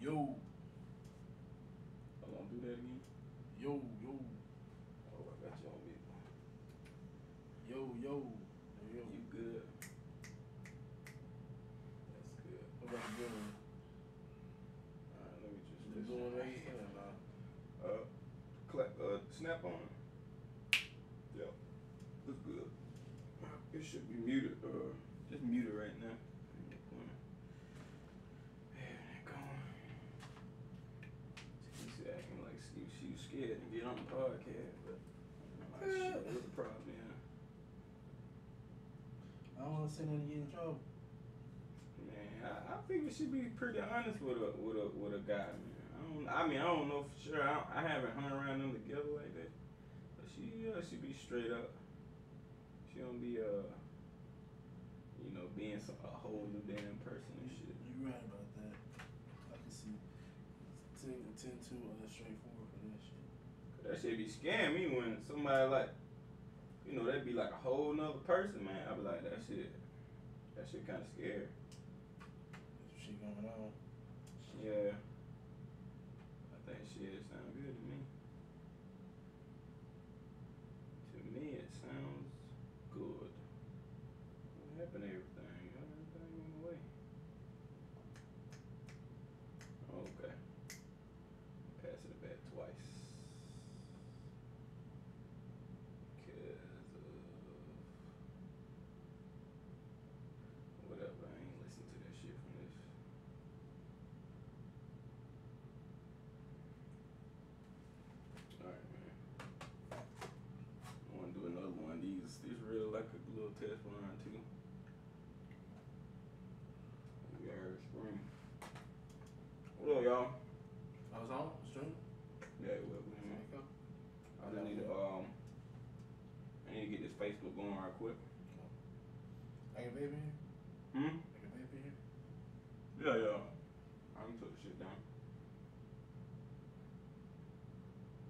Yo, I won't do that again. yo, yo, Oh, I got you on mute. yo, yo, yo. You good? That's good. What about the good one? Alright, let me just The good one right here? Nah. Snap on. Yeah, that's good. It should be muted. Just mute it right now. In the corner. There it going. She's acting like she was scared to get on the podcast, but I'm like, shit, what's the problem, yeah? I don't want to say nothing to get in trouble. Man, I think we should be pretty honest with a guy, man. I don't know for sure. I haven't hung around them together like that. But she be straight up. She don't be being a whole new damn person and shit. You right about that. I can see. Tend to straightforward for that shit. That shit be scaring me when somebody like, they'd be like a whole nother person, man. I be like, that shit kind of scary. There's some shit going on. Yeah. I think shit sound good to me. To me, it sounds good. What happened to everything? Everything went away. Okay. Pass it back twice. Because of whatever. I ain't listening to that shit from this. Alright, man. I want to do another one. These really like a little test run too. We are spring. What up, y'all? I was on stream. Yeah, well, I just need to I need to get this Facebook going right quick. I can vape in here. Hmm? I can vape in here. Yeah. I can put the shit down.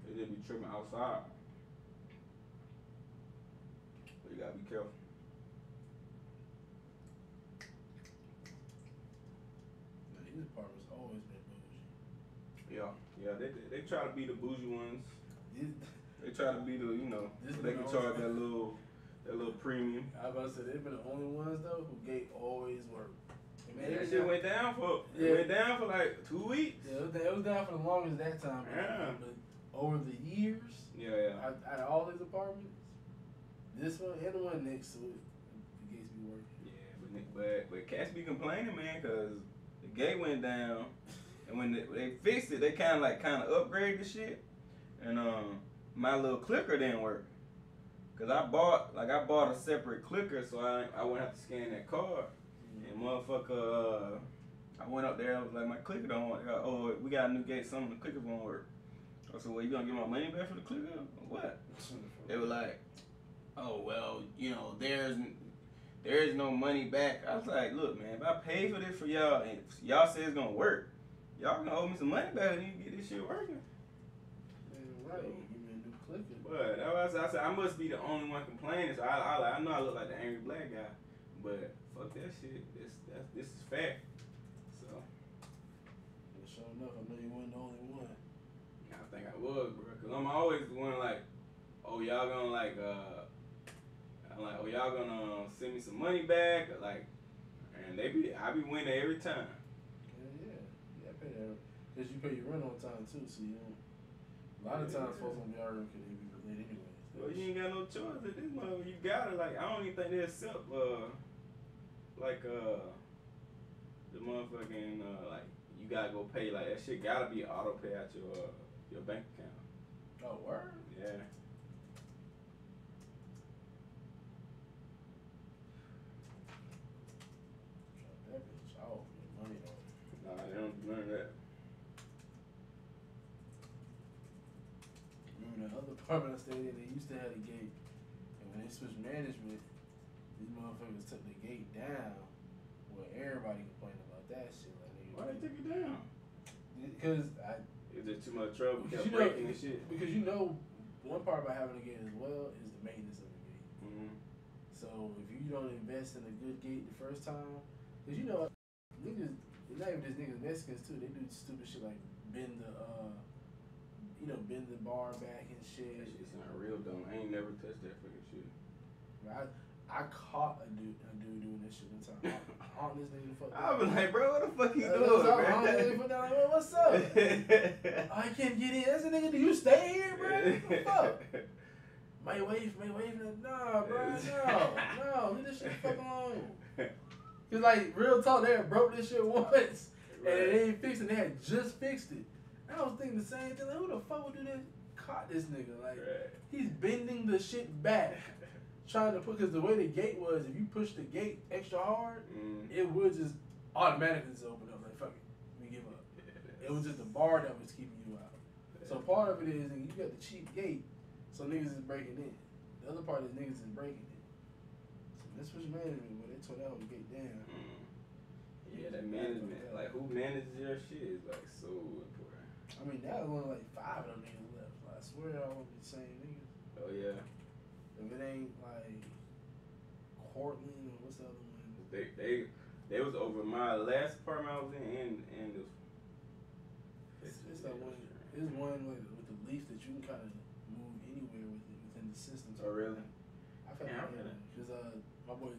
They just be tripping outside. But you gotta be careful. Now, these apartments always been bougie. Yeah. They try to be the bougie ones. These, They try to be the, This so they been can charge always- that little premium. I was about to say they've been the only ones though who gate always work. Man, that shit went down for like 2 weeks. Yeah, it was down for the longest that time. Yeah. But over the years, Yeah. out of all these apartments, this one and the one next to it, the gates be working. Yeah, but cats be complaining, man, cause the gate went down, and when they fixed it, they kind of upgraded the shit, and my little clicker didn't work, cause I bought a separate clicker, so I wouldn't have to scan that card, and motherfucker, I went up there, I was like, my clicker don't work. Oh, we got a new gate, some of the clickers won't work. I said, well, you gonna give my money back for the clicker or what? They were like, oh well, there's no money back. I was like, look, man, if I pay for this for y'all and y'all say it's gonna work, y'all gonna owe me some money back and you get this shit working. Yeah, right. Give me a new clicker. But that's why I said I must be the only one complaining. So I know I look like the angry black guy, but fuck that shit. This is fact. So Yeah, sure enough, I know you weren't the only one. I think I was, bro, cause I'm always the one like, oh y'all gonna I'm like, oh y'all gonna send me some money back, or like, and I be winning every time. Yeah, I pay that because you pay your rent on time too, so you don't. A lot of times, folks don't be arguing because they be late anyways. Well, you ain't got no choice at this moment. You gotta I don't even think they accept the motherfucking you gotta go pay, like that shit gotta be auto pay out your bank account. Oh, word? Yeah. That bitch off, your money on it. Nah, they don't do none of that. Remember the other apartment I stayed in, they used to have a gate, and when they switched management, these motherfuckers took the gate down. Well, everybody complained about that shit. Like, Why they took it down? Because Is there too much trouble? because Kept breaking and shit. Because one part about having a gate as well is the maintenance of the gate. Mm-hmm. So if you don't invest in a good gate the first time, because niggas It's not even just niggas, Mexicans too. They do stupid shit like bend the bend the bar back and shit. That shit sound real dumb. I ain't never touched that fucking shit. I caught a dude doing that shit one time. On this nigga fuck. I was like, bro, what the fuck you doing, on man? this nigga fuck down, like, well, what's up? I can't get in. That's a nigga. Do you stay here, bro? What the fuck? May wave. Nah, bro. No. Leave this shit fuck alone. Cause like real talk, they had broke this shit once, and they ain't fixed it. They had just fixed it. And I was thinking the same thing. Like, who the fuck would do this? Caught this nigga. Like he's bending the shit back, trying to put. Cause the way the gate was, if you push the gate extra hard, it would just automatically just open up. Like fuck it, we give up. It was just the bar that was keeping you out. So part of it is you got the cheap gate, so niggas is breaking in. The other part is niggas is breaking in. So that's what's management. When they tore that whole gate down. Yeah, that management, like who manages your shit is like so important. I mean, that was only like 5 of them niggas left. I swear y'all won't be the same niggas. Oh yeah. If it ain't like Cortland or what's the other one? They was over my last apartment I was in and this. It's that one. There's one like with the leaf that you can kind of move anywhere with it within the system. Oh really? I felt like because my boy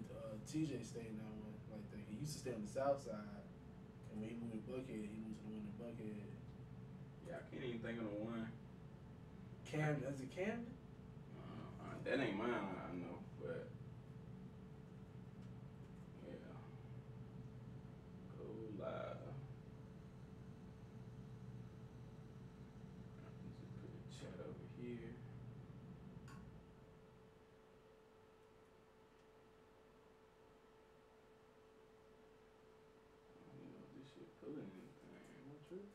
TJ stayed in that one like that. He used to stay on the south side, and when he moved to Buckhead, he moved to the one in Buckhead. Yeah, I can't even think of the one. Camden, is it Camden? That ain't mine, I know, but yeah. Go live. Let's just put a chat over here. I don't even know if this shit pulling anything. Am I tripping?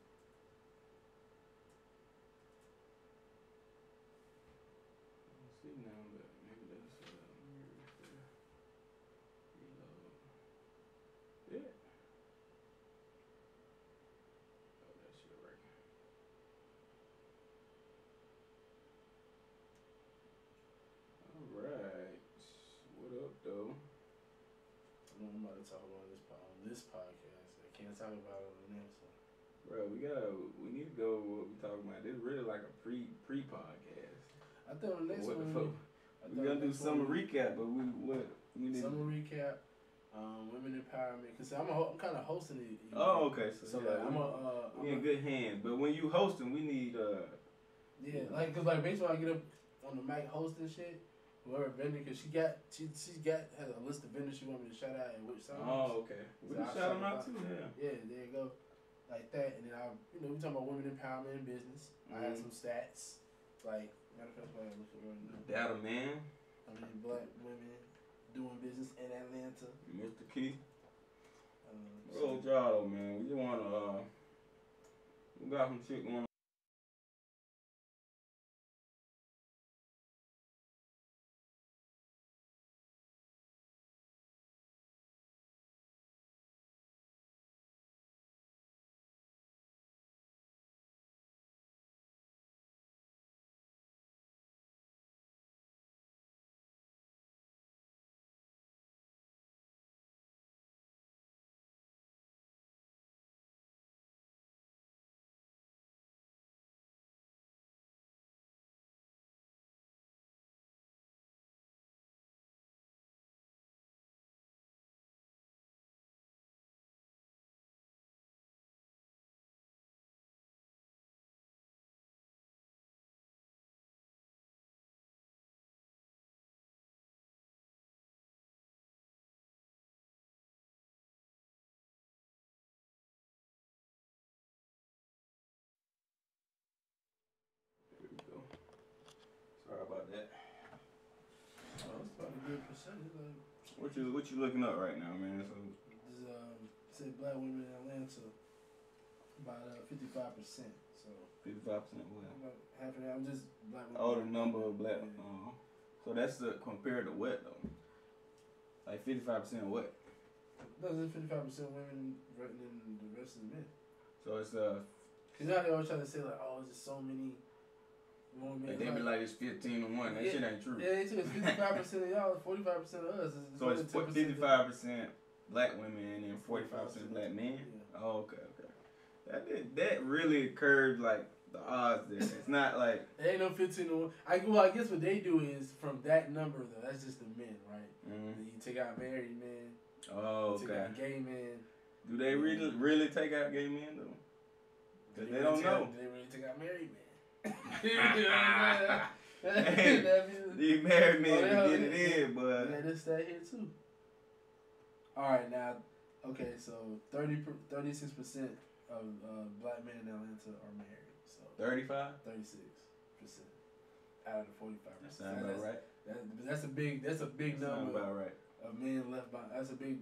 See now, but maybe that's reload. Yeah. Oh, that shit working. All right. What up, though? I'm about to talk about this podcast. I can't talk about it on the next one. Bro, we need to go what we talking about. This is really like a pre-podcast. I think on the next What the one. fuck? We gonna do summer recap, but we need summer recap, women empowerment. Cause I'm kind of hosting it. Oh, okay. So yeah, like, we in good hands. But when you hosting, we need yeah, like cause like basically when I get up on the mic hosting shit, whoever vendor, cause she has a list of vendors she want me to shout out and which songs. Oh, okay. We can shout them out too. Yeah. Yeah, there you go. Like that, and then we talking about women empowerment in business. I had some stats, like matter of fact, I look at right now. Data man. I mean, black women doing business in Atlanta. Mr. Keith. Real job, man. We just wanna we got some shit going on. There we go. Sorry about that. Oh, it's probably a good percentage. Like, What you looking up right now, man? So this say black women in Atlanta about 55%. So 55% what? about half and half. I'm just black women. Oh, the number of black. Yeah. So that's compared to what though? Like 55% what? No, it's 55% women than the rest of the men. So it's Cause now they always try to say like, oh, it's just so many more men. like they be like it's 15 to 1. That shit ain't true. Yeah, they took 55% of y'all, 45% of us. So it's 55% black women and then 45% black men. Yeah. Oh, okay. That really curbs like the odds there. It's not like There ain't no 15 to 1. I guess what they do is from that number though. That's just the men, right? Mm-hmm. You take out married men. Oh, you take out gay men. Do they really take out gay men though? Because they don't know. Do they really take out married men? You know what I'm saying? Hey, these married men get it in, but yeah, this that here too. All right, now, okay, so 36% of black men in Atlanta are married. So 35, 36% out of the 45%. That sounds about right. That's a big number. Sounds about right. Of men left by. That's a big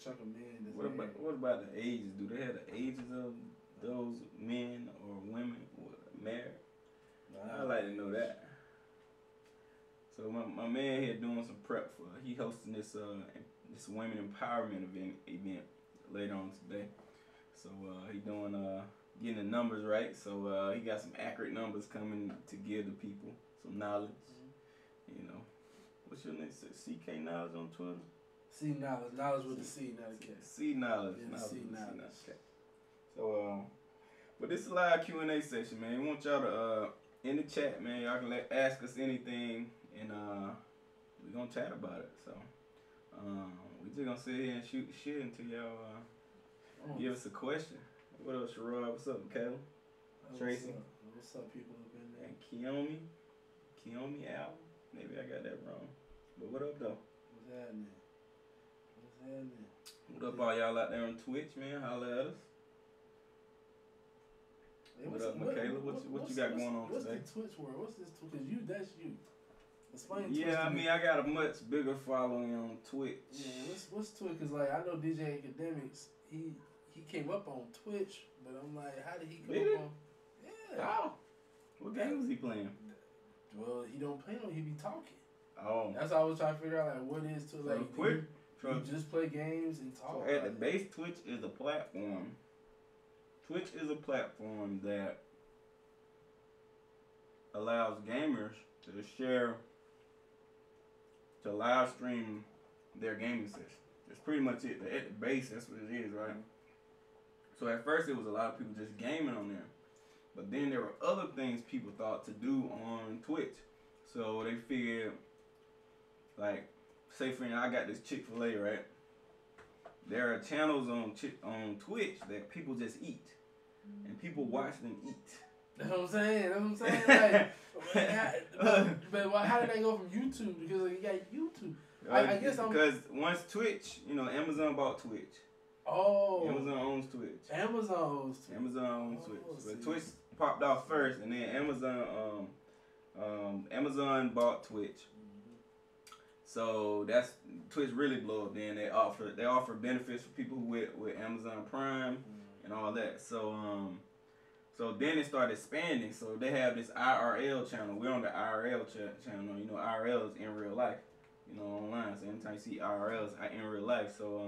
chunk of men. That's What about the ages? Do they have the ages of those men or women married? I'd like to know that. So my man here doing some prep for. He hosting this women empowerment event later on today. So he doing getting the numbers right. So he got some accurate numbers coming to give the people some knowledge. Mm-hmm. You know, what's your name? CK Knowledge on Twitter. C Knowledge. Knowledge with the C, not a K. C Knowledge. Yeah, C Knowledge. So but this is a live Q&A session, man. We want y'all to in the chat, man. Y'all can ask us anything, and we gonna chat about it. So we just gonna sit here and shoot the shit until y'all give us a question. What up, Sherrod? What's up, Caleb? Tracy? What's up, people up in there? And Kiyomi Al. Maybe I got that wrong. But what up, though? What's happening? What up, all y'all out there on Twitch, man? Holla at us. Hey, what up, Michaela? What you got going on what's today? What's the Twitch world? What's this? Because that's you. Explain Twitch. Yeah, I mean, I got a much bigger following on Twitch. Yeah, what's Twitch? Because like I know DJ Academics, he came up on Twitch, but I'm like, how did he come up on? Yeah. How? What game was he playing? Well, he don't play no. He be talking. Oh. That's how I was trying to figure out like what is to like. So quick. You just play games and talk. So at the base, Twitch is a platform. Twitch is a platform that allows gamers to share, to live stream their gaming session. That's pretty much it. At the base, that's what it is, right? So at first, it was a lot of people just gaming on there. But then there were other things people thought to do on Twitch. So they figured, like, say for instance, I got this Chick-fil-A, right? There are channels on Twitch that people just eat. And people watch them eat. That's what I'm saying. Like, but how did they go from YouTube? Because like, you got YouTube. I guess because once Twitch, Amazon bought Twitch. Oh. Amazon owns Twitch. Amazon owns Twitch. But Twitch popped off first, and then Amazon bought Twitch. So that's Twitch really blew up. Then they offer benefits for people with Amazon Prime and all that. So then it started expanding. So they have this IRL channel. We're on the IRL channel. IRL is in real life. Online. So anytime you see IRL, it's in real life. So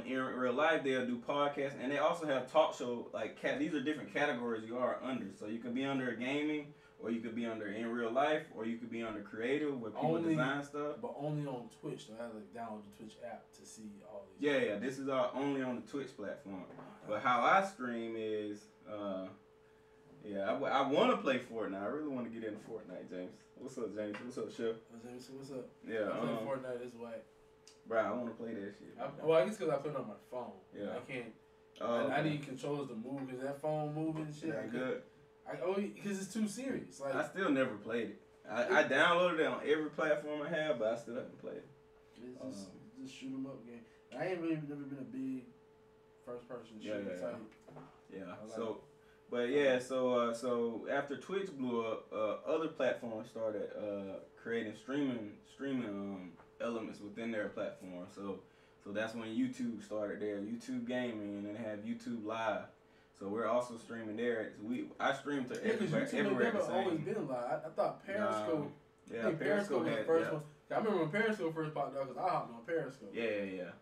in real life, they'll do podcasts, and they also have talk show. Like these are different categories you are under. So you can be under gaming, or you could be under in real life, or you could be under creative where people design stuff. But only on Twitch. So I have to download the Twitch app to see all these. Yeah. This is only on the Twitch platform. But how I stream is, I want to play Fortnite. I really want to get into Fortnite, James. What's up, James? What's up, Chef? James, what's up? Yeah. I play Fortnite this way. Bro, I want to play that shit. I guess because I play it on my phone. Yeah. I can't. Okay. I need controllers to move because that phone moving and shit. Good. Because it's too serious. Like I still never played it. I downloaded it on every platform I have, but I still haven't played it. It's just shoot 'em up game. I ain't really never been a big first person shooter type. Yeah. So after Twitch blew up, other platforms started creating streaming elements within their platform. So that's when YouTube started there. YouTube Gaming, and then they have YouTube Live. So we're also streaming there. I stream to everywhere. YouTube never always been live. I thought Periscope. Periscope was the first one. I remember when Periscope first popped out because I hopped on Periscope. Yeah.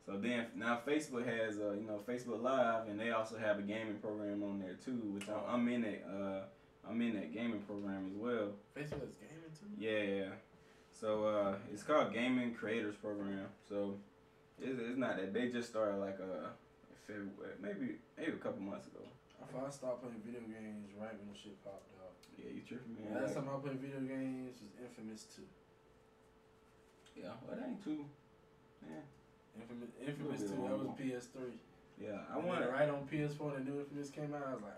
So then now Facebook has Facebook Live, and they also have a gaming program on there too, which I'm in that gaming program as well. Facebook has gaming too. Yeah. So it's called Gaming Creators Program. So It's not that. They just started like February, maybe a couple months ago. I started playing video games right when the shit popped off. Yeah, you tripping, man. Last time I played video games was Infamous 2. Yeah, well, that ain't too. Yeah. Infamous 2, that was PS3. Yeah, I And want then right on PS4 when the new Infamous came out, I was like,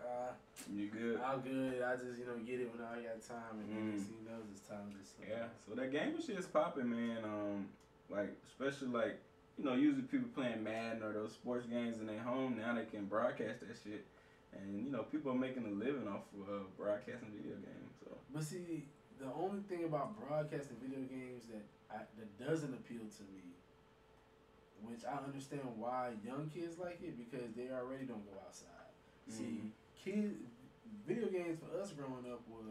You good? I'm good. I just, get it when I got time. And then next thing you know, it's time to just. Yeah, so that gaming shit is popping, man. Like, especially like, usually people playing Madden or those sports games in their home, now they can broadcast that shit. And, people are making a living off of broadcasting video games. So. But see, the only thing about broadcasting video games that doesn't appeal to me, which I understand why young kids like it, because they already don't go outside. See, video games for us growing up was,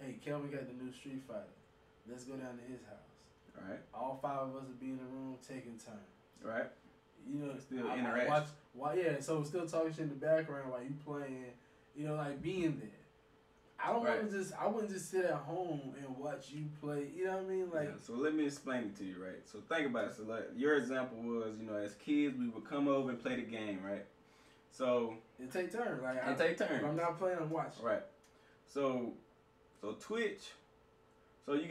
hey, Kelvin got the new Street Fighter. Let's go down to his house. Right. All 5 of us would be in the room taking turns. Right. Still interaction. So still talking shit in the background while you playing, like being there. I don't want to I wouldn't just sit at home and watch you play, you know what I mean? Like, so let me explain it to you, right? So think about it. So like your example was, as kids we would come over and play the game, right? So it take turns. Like If I'm not playing, I'm watching. Right. So Twitch, so you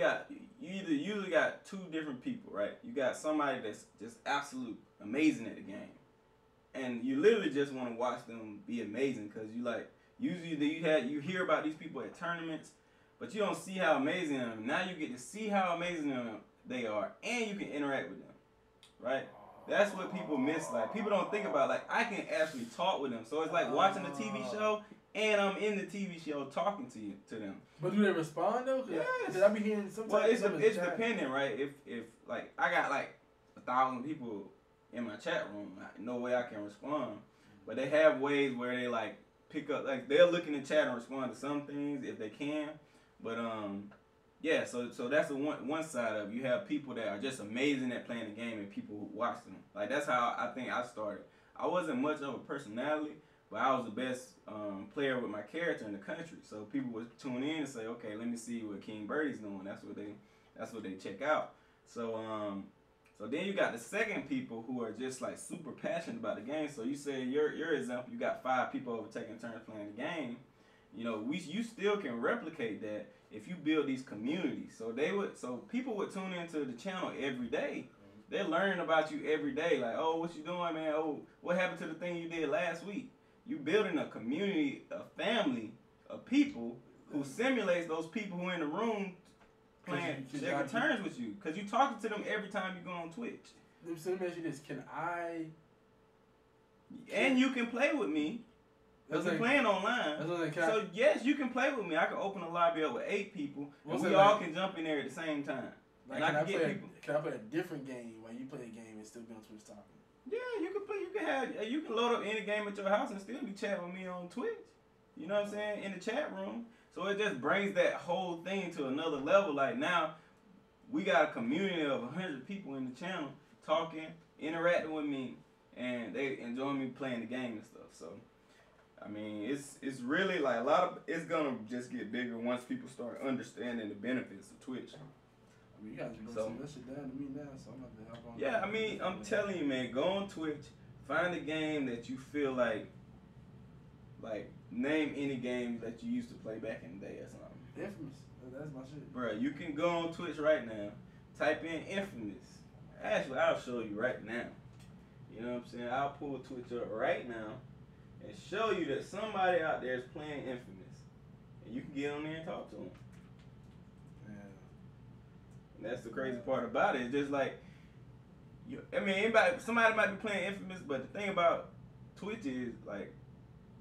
usually got 2 different people, right? You got somebody that's just absolute amazing at the game. And you literally just want to watch them be amazing because you like usually you hear about these people at tournaments, but you don't see how amazing they are. Now you get to see how amazing they are, and you can interact with them, right? That's what people miss. Like people don't think about. Like I can actually talk with them, so it's like watching a TV show, and I'm in the TV show talking to them. But do they respond though? Yes. Because I be hearing sometimes. Well, it's dependent, right? If like I got like 1,000 people in my chat room, no way I can respond. But they have ways where they like pick up, like they'll look in the chat and respond to some things if they can. But yeah, so that's the one side of it. You have people that are just amazing at playing the game and people who watch them. Like that's how I think I started. I wasn't much of a personality, but I was the best player with my character in the country. So people would tune in and say, okay, let me see what King Birdie's doing. That's what they check out. So then you got the second people who are just like super passionate about the game. So you say your example, you got 5 people over taking turns playing the game. You still can replicate that if you build these communities. So people would tune into the channel every day. They're learning about you every day. Like, oh, what you doing, man? Oh, what happened to the thing you did last week? You building a community, a family of people who simulates those people who are in the room playing, shaking turns with you, because you talking to them every time you go on Twitch. Let me ask you this: And you can play with me. Because we're playing online. So yes, you can play with me. I can open a lobby up with 8 people, and we all can jump in there at the same time. Like, can I play a different game while you play a game and still be on Twitch talking? Yeah, you can play. You can load up any game at your house and still be chatting with me on Twitch. You know what I'm saying? In the chat room. So it just brings that whole thing to another level. Like now, we got a community of 100 people in the channel talking, interacting with me, and they enjoying me playing the game and stuff. So, I mean, it's really like it's gonna just get bigger once people start understanding the benefits of Twitch. I mean, you guys bring some of that shit down to me now, so I'm gonna have to help on. Yeah, I mean, I'm telling you, man, go on Twitch, find a game that you feel like name any game that you used to play back in the day or something. Infamous, that's my shit. Bruh, you can go on Twitch right now, type in Infamous. Actually, I'll show you right now. You know what I'm saying? I'll pull Twitch up right now and show you that somebody out there is playing Infamous, and you can get on there and talk to them. And that's the crazy part about it. It's just like, somebody might be playing Infamous, but the thing about Twitch is, like,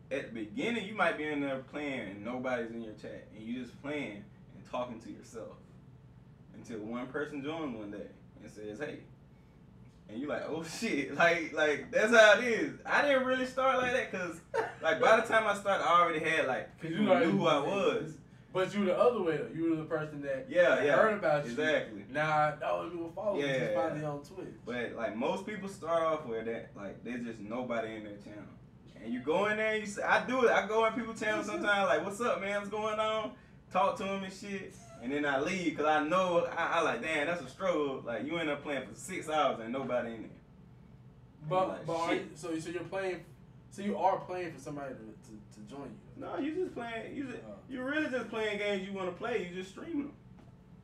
at the beginning, you might be in there playing and nobody's in your chat, and you just playing and talking to yourself until one person joins one day and says, hey. And you like, oh shit, like that's how it is. I didn't really start like that, because like by the time I started, I already had like people knew who I was. But you were the other way though. You were the person that heard about you. Exactly. Now, you will follow you just finally on Twitch. But like most people start off with that, like there's just nobody in their channel. And you go in there and you say, I do it. I go in people's channels sometimes like, what's up, man? What's going on? Talk to them and shit. And then I leave because I know, I like, damn, that's a struggle. Like you end up playing for 6 hours and nobody in there. But are you, so you're playing. So you are playing for somebody to join you. No, you just playing. You really just playing games you want to play. You just streaming them.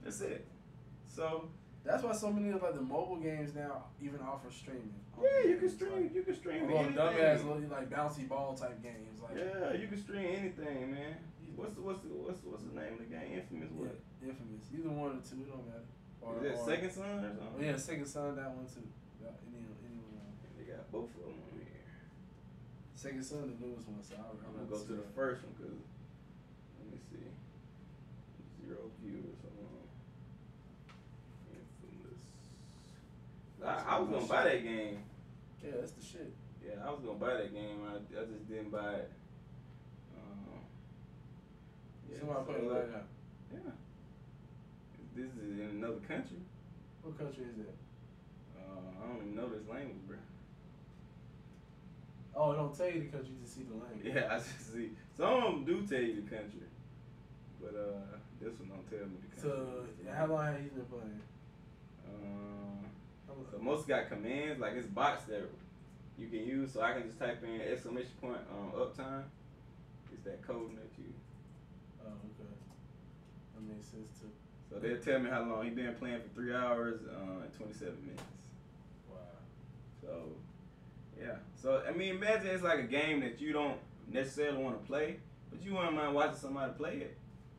That's it. So that's why so many of like the mobile games now even offer streaming. Yeah, you can stream. You can stream anything. Dumbass little like bouncy ball type games. Like yeah, you can stream anything, man. What's the name of the game? Infamous. What? Yeah, Infamous. Either one or two. It don't matter. Is that Second Son or something? Yeah, Second Son. That one too. Any they got both of them on here. Second Son, the newest one. So I'm gonna go to the first one because let me see. 0 viewers on Infamous. I was gonna buy that game. Yeah, that's the shit. Yeah, I was gonna buy that game. I just didn't buy it. Yeah, somebody playing it right now. Yeah. This is in another country. What country is that? I don't even know this language, bro. Oh, it don't tell you the country, you just see the language. Yeah, I just see. Some of them do tell you the country, but this one don't tell me the country. So how long have you been playing? So most got commands, like it's bots that you can use. So I can just type in exclamation point uptime. It's that coding that you. Oh, okay. That makes sense too. So they'll tell me how long he been playing for 3 hours and 27 minutes. Wow. So, yeah. So, I mean, imagine it's like a game that you don't necessarily want to play, but you wouldn't mind watching somebody play it.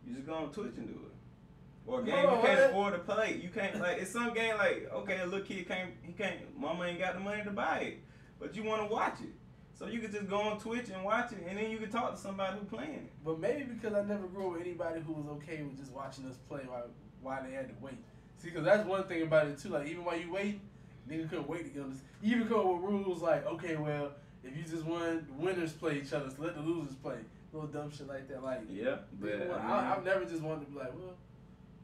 You just go on Twitch and do it. Or a game you can't afford to play. You can't, like, it's some game like, okay, a little kid mama ain't got the money to buy it, but you want to watch it. So you could just go on Twitch and watch it, and then you can talk to somebody who's playing it. But maybe because I never grew up with anybody who was okay with just watching us play while they had to wait. See, because that's one thing about it too. Like even while you wait, nigga couldn't wait to get on this. Even come up with rules like, okay, well, if you just won, winners play each other, so let the losers play. Little dumb shit like that. Like yeah, but I've never just wanted to be like, well,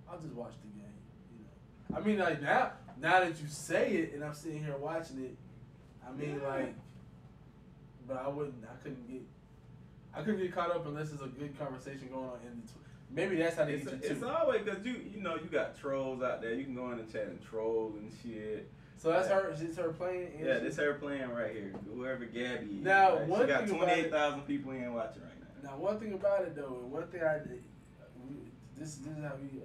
I'll just watch the game. You know. I mean, like now that you say it, and I'm sitting here watching it, I mean, like. But I couldn't get caught up unless there's a good conversation going on in the maybe that's how they get you too. It's always because you know you got trolls out there. You can go in the chat and troll and shit. So that's her. Is this her playing? Yeah, this her playing right here. Whoever Gabby is. Now right? one she got thing 28,000 people in watching right now. Now one thing about it though, and one thing I did. This is how we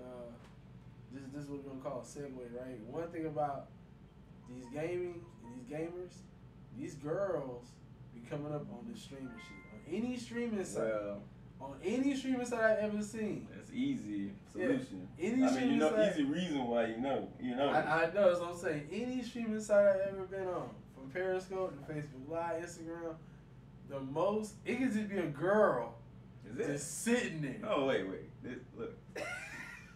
this is what we're gonna call a segue, right? One thing about these gamers, these girls. Coming up on this streaming shit on any streaming site. Well, on any streaming site I've ever seen. That's easy solution. Yeah, any streaming site, easy reason why you know. I know that's what I'm saying. Any streaming site I've ever been on, from Periscope to Facebook Live, Instagram, the most it could just be a girl just sitting there. Oh wait, look.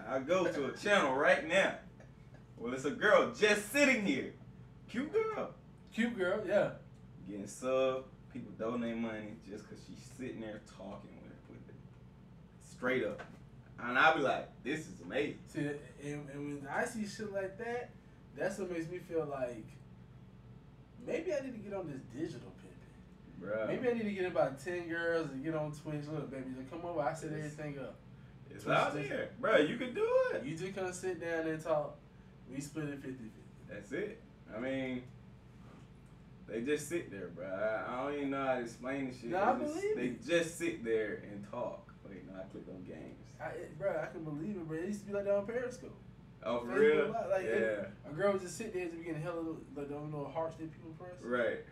I'll go to a channel right now. Well, it's a girl just sitting here. Cute girl, yeah. Getting sub. People donate money just because she's sitting there talking with it. Straight up. And I'll be like, this is amazing. See, and when I see shit like that, that's what makes me feel like maybe I need to get on this digital pimping. Bruh. Maybe I need to get about 10 girls and get on Twitch. Look, baby, come over. I set everything up. It's Twitch out there. Bruh, you can do it. You just come sit down and talk. We split it 50-50. That's it. I mean... They just sit there, bro. I don't even know how to explain this shit. No, I believe They just sit there and talk. Wait, no, I clicked on games. Bro, I can believe it, bro. It used to be like that on Periscope. Oh, for real? Like, yeah. A girl would just sit there and be getting hella, like, don't know hearts that people press. Right.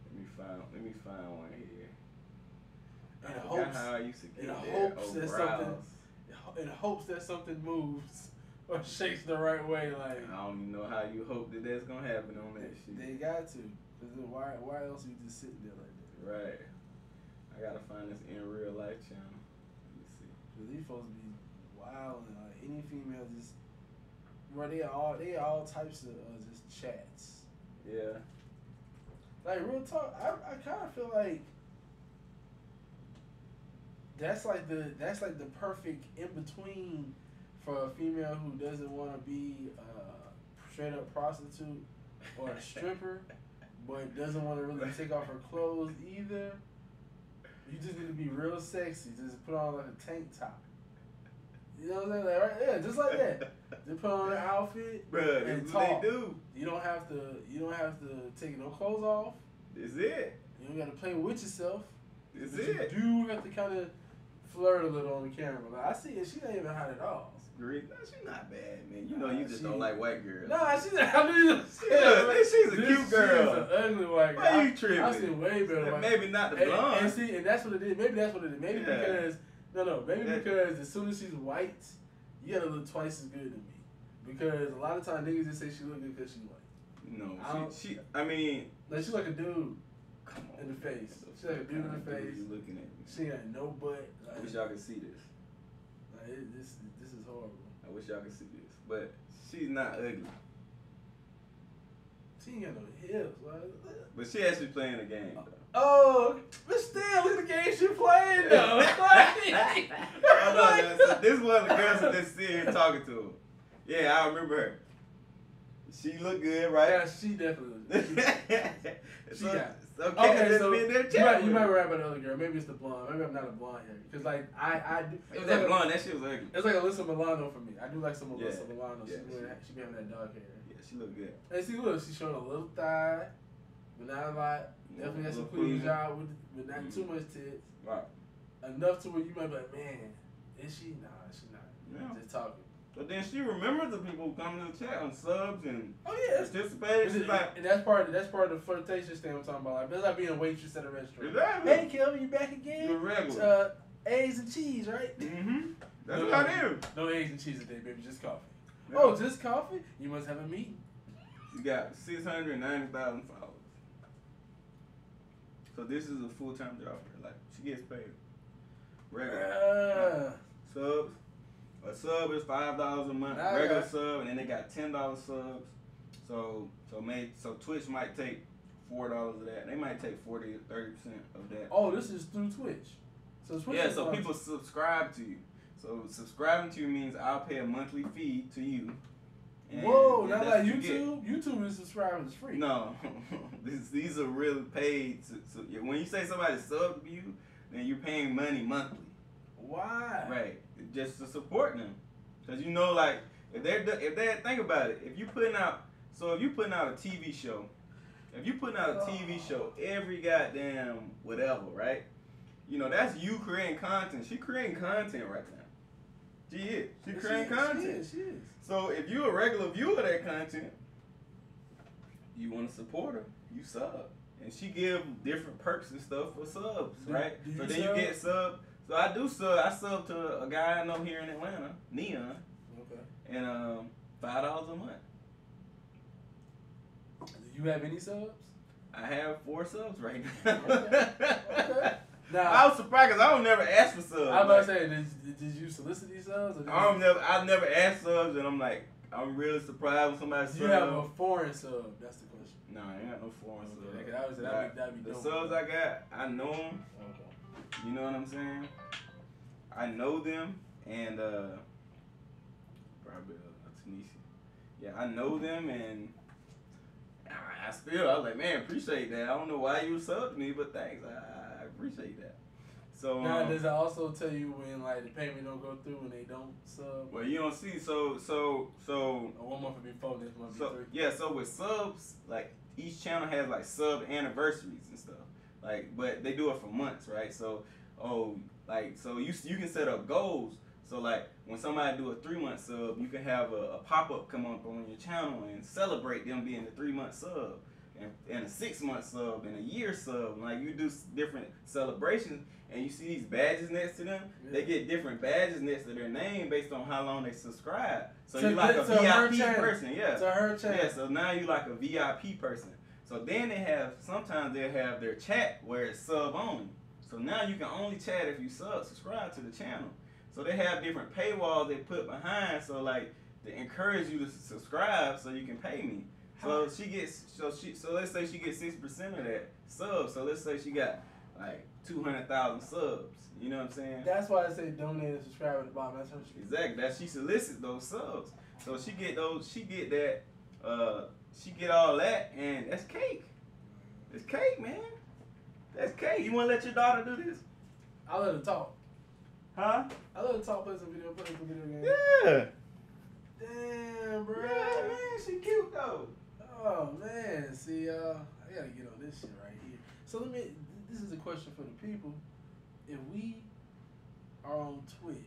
Let me find one here. In hopes that something moves or shakes the right way, like I don't even know how you hope that that's gonna happen on that shit. They got to, cause why else are you just sitting there like that? Right. I gotta find this in real life channel. Let me see. Cause these folks be wild and like any female just, bro, they all types of just chats. Yeah. Like real talk, I kind of feel like that's like the perfect in between. For a female who doesn't want to be a straight up prostitute or a stripper, but doesn't want to really take off her clothes either, you just need to be real sexy. Just put on like a tank top. You know what I'm saying? Like, right? Yeah, just like that. They put on their outfit Bruh, and that's talk. what they do. You don't have to take no clothes off. That's it. You don't got to play with yourself. That's But it. You do have to kind of flirt a little on the camera. Like, I see it. She ain't even hot at all. Great. No, she's not bad, man. You know you just don't like white girls. Nah, she's not. I knew She's a cute girl. She's an ugly white girl. Why you tripping? I seen way better white. Maybe not the blonde. And that's what it is. Maybe that's what it is. Maybe because because as soon as she's white, you gotta look twice as good to me. Because a lot of times niggas just say she look good because she's white. No, I mean, like she like a dude. Come on. In the face. She like a dude in the face. You looking at me? She ain't got no butt. Like, I wish y'all could see this. Like this is horrible. I wish y'all could see this, but she's not ugly. She ain't got no hips. Like, but she actually playing the game though. Oh, but still, look at the game she playing though. Hold on, so this one of the girls that just sitting here talking to her. Yeah, I remember her. She look good, right? Yeah, she definitely look good. She got. Okay, so you might be right about the other girl. Maybe it's the blonde. Maybe I'm not a blonde here. Because, like, I do. It was that like blonde. That shit was ugly. It's like Alyssa Milano for me. I do like some Alyssa Milano. Yeah, she be having that dark hair. Yeah, she look good. And see, look, she's showing a little thigh, but not a lot. Definitely got some cleavage out with not too much tits. Right. Enough to where you might be like, man, is she? Nah, she not. Yeah. Just talking. But then she remembers the people who come to the chat on subs and participated. She's like, and that's part of the flirtation thing I'm talking about. Like, that's like being a waitress at a restaurant. Exactly. Hey, Kelvin, you back again? You're regular. Eggs and cheese, right? Mm-hmm. That's what I do. No eggs and cheese today, baby. Just coffee. Yeah. Oh, just coffee? You must have a meeting. You got 690,000 followers. So this is a full-time job for her. Like, she gets paid. Regular. Subs. A sub is $5 a month. Regular sub, and then they got $10 subs. So Twitch might take $4 of that. They might take 40 or 30% of that. Oh, this is through Twitch. So Twitch so people subscribe to you. So subscribing to you means I'll pay a monthly fee to you. Whoa, not like YouTube. YouTube is subscribing is free. No, these are really paid. So when you say somebody subbed to you, then you're paying money monthly. Why? Right, just to support them, because you know, like if they think about it, if you putting out a TV show, every goddamn whatever, right? You know that's you creating content. She creating content right now. She is. She creating content. She is. So if you're a regular viewer of that content, you want to support her, you sub. And she give different perks and stuff for subs, right? So then you get sub. So I do sub. I sub to a guy I know here in Atlanta, Neon. Okay. And $5 a month. Do you have any subs? I have 4 subs right now. Okay. Now, I was surprised because I don't never ask for subs. I was about to say, did you solicit these subs? I've never asked subs, and I'm really surprised when somebody subs. You have a foreign sub. That's the question. No, I ain't got no foreign subs. That'd be the dope. subs I got, I know them. Okay. You know what I'm saying? I know them, and probably Tunisia. Yeah, I know them, and I was like, man, appreciate that. I don't know why you subbed me, but thanks. I appreciate that. So now, does it also tell you when like the payment don't go through and they don't sub? Well, you don't see. So 1 month before, this month be 3. Yeah, so with subs, like each channel has like sub anniversaries and stuff. Like, but they do it for months, right? So, you can set up goals. So like when somebody do a 3-month sub, you can have a pop-up come up on your channel and celebrate them being the 3-month sub, and a 6-month sub, and a year sub. Like you do different celebrations, and you see these badges next to them. Yeah. They get different badges next to their name based on how long they subscribe. So you're like a VIP person, yeah. To her channel. Yeah. So now you're like a VIP person. So then sometimes they'll have their chat where it's sub only. So now you can only chat if you subscribe to the channel. So they have different paywalls they put behind, so like to encourage you to subscribe so you can pay me. So let's say she gets 6% of that sub. So let's say she got like 200,000 subs. You know what I'm saying? That's why I say donate and subscribe at the bottom. That's her shit. Exactly. That she solicits those subs. So she get that. She get all that, and that's cake. It's cake, man. That's cake. You want to let your daughter do this? I'll let her talk. Huh? I love to talk, play some video games. Yeah. Damn, bro. Yeah, man, she cute though. Oh man, see, I gotta get on this shit right here. So this is a question for the people. If we are on Twitch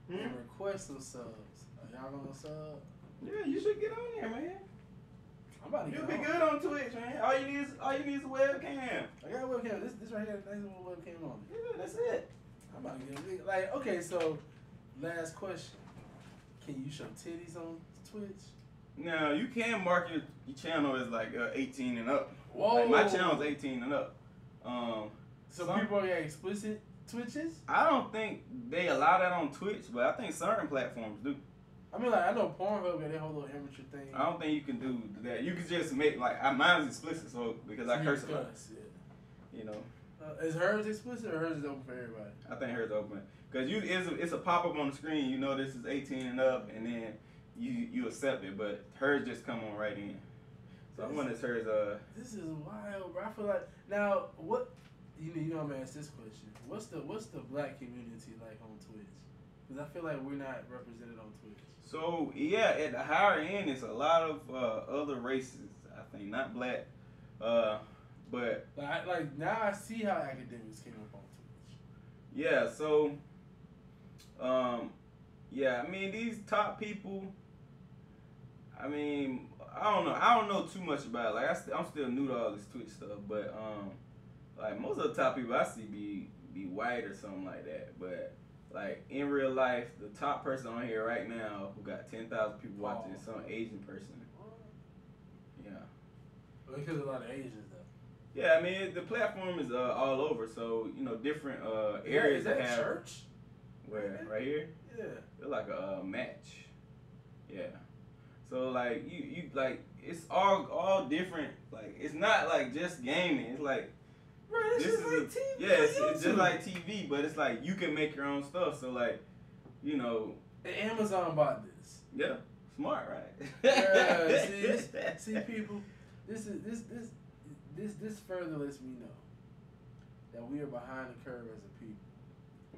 and request some subs, are y'all gonna sub? Yeah, you should get on there, man. I'm about to You'll get be on. good on Twitch, man. All you need is a webcam. I got a webcam. This right here, nice little webcam on it. Yeah, that's it. I'm about to get a big, like, okay, so last question. Can you show titties on Twitch? Now you can mark your channel as like 18 and up. Whoa. Like my channel's 18 and up. So some- people are explicit Twitches? I don't think they allow that on Twitch, but I think certain platforms do. I mean, like, I know Pornhub got their whole little amateur thing. I don't think you can do that. You can just make like mine's explicit, so because I curse a lot. Yeah. You know, Is hers explicit or hers is open for everybody? I think hers open because it's a pop up on the screen. You know this is 18 and up, and then you accept it, but hers just come on right in. So I wonder if hers This is wild, bro. I feel like now what you know I'm gonna ask this question. What's the black community like on Twitch? Because I feel like we're not represented on Twitch. So yeah, at the higher end, it's a lot of other races. I think not black, but Like now I see how academics came up on Twitch. yeah. So yeah. I mean these top people. I mean I don't know too much about it. Like I'm still new to all this Twitch stuff, but like most of the top people I see be white or something like that, but. Like in real life, the top person on here right now who got 10,000 people watching is some Asian person. Yeah. Because a lot of Asians though. Yeah, I mean the platform is all over, so you know different areas Is that have. church? Where right here? Yeah. They're like a match. Yeah. So like you like it's all different. Like it's not like just gaming. It's like. Bro, this is like TV. Yeah, it's just like TV, but it's like you can make your own stuff. So like, you know. And Amazon bought this. Yeah, smart, right? Yeah, see, people, this further lets me know that we are behind the curve as a people.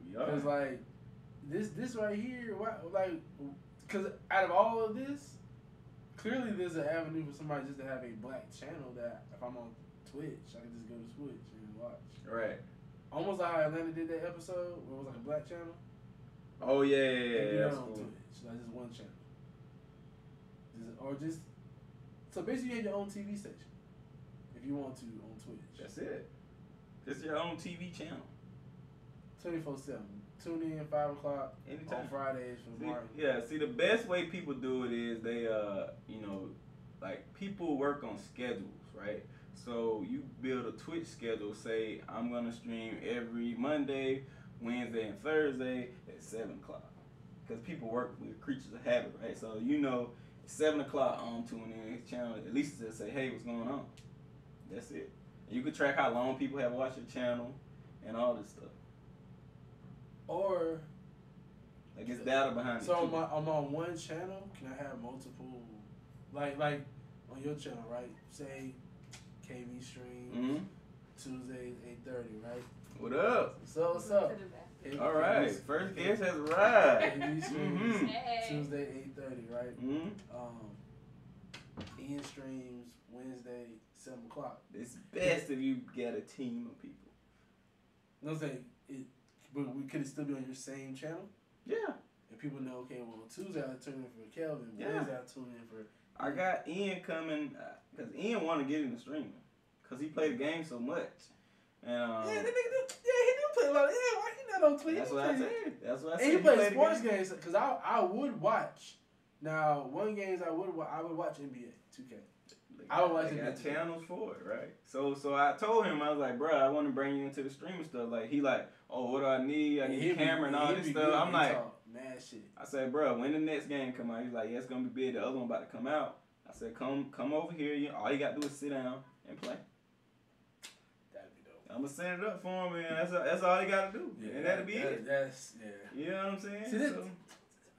We are. Cause like this right here, like, cause out of all of this, clearly there's an avenue for somebody just to have a black channel that if I'm on Twitch, I can just go to Twitch and watch. Right. Almost like how Atlanta did that episode where it was like a black channel. Oh yeah. That's on cool. Twitch, like just one channel. So basically you have your own TV station if you want to on Twitch. That's it. It's your own TV channel. 24/7. Tune in 5 o'clock Anytime. on Fridays for Martin. Yeah. See, the best way people do it is they you know, like people work on schedules, right? So you build a Twitch schedule. Say I'm gonna stream every Monday, Wednesday, and Thursday at 7 o'clock. Because people work with creatures of habit, right? So you know, 7 o'clock I'm tuning in his channel. At least to say, hey, what's going on? That's it. You can track how long people have watched your channel and all this stuff. Or like it's data behind it. so I'm on one channel. Can I have multiple? Like on your channel, right? Say KB stream Tuesdays 8:30, right? What up? So what's up? All right, first guest has arrived. KB streams Hey. Tuesday 8:30, right? Mm-hmm. Ian streams Wednesday 7 o'clock. It's best if you get a team of people. No, I'm saying but could it still be on your same channel? Yeah. And people know, okay, well Tuesday I tune in for Kelvin, Yeah. Wednesday I tune in for. I got Ian coming because Ian want to get into streaming because he played the game so much. And Yeah, that nigga he do play a lot. Yeah, why he not on Twitch? that's what I said. That's what I said. And he plays played the sports game. games because I would watch. Now, one games I would watch NBA 2K. I would watch They got NBA. channels for it, right? So I told him, I was like, bro, I want to bring you into the streaming stuff. Like he like, oh, what do I need? I need a camera and all this stuff. I'm like, mad shit. I said, bro, when the next game come out? He's like, yeah, it's gonna be big. The other one about to come out. I said, come over here. All you got to do is sit down and play. That'd be dope. I'm gonna set it up for him, man. That's all you gotta do, and that'll be it. That's You know what I'm saying?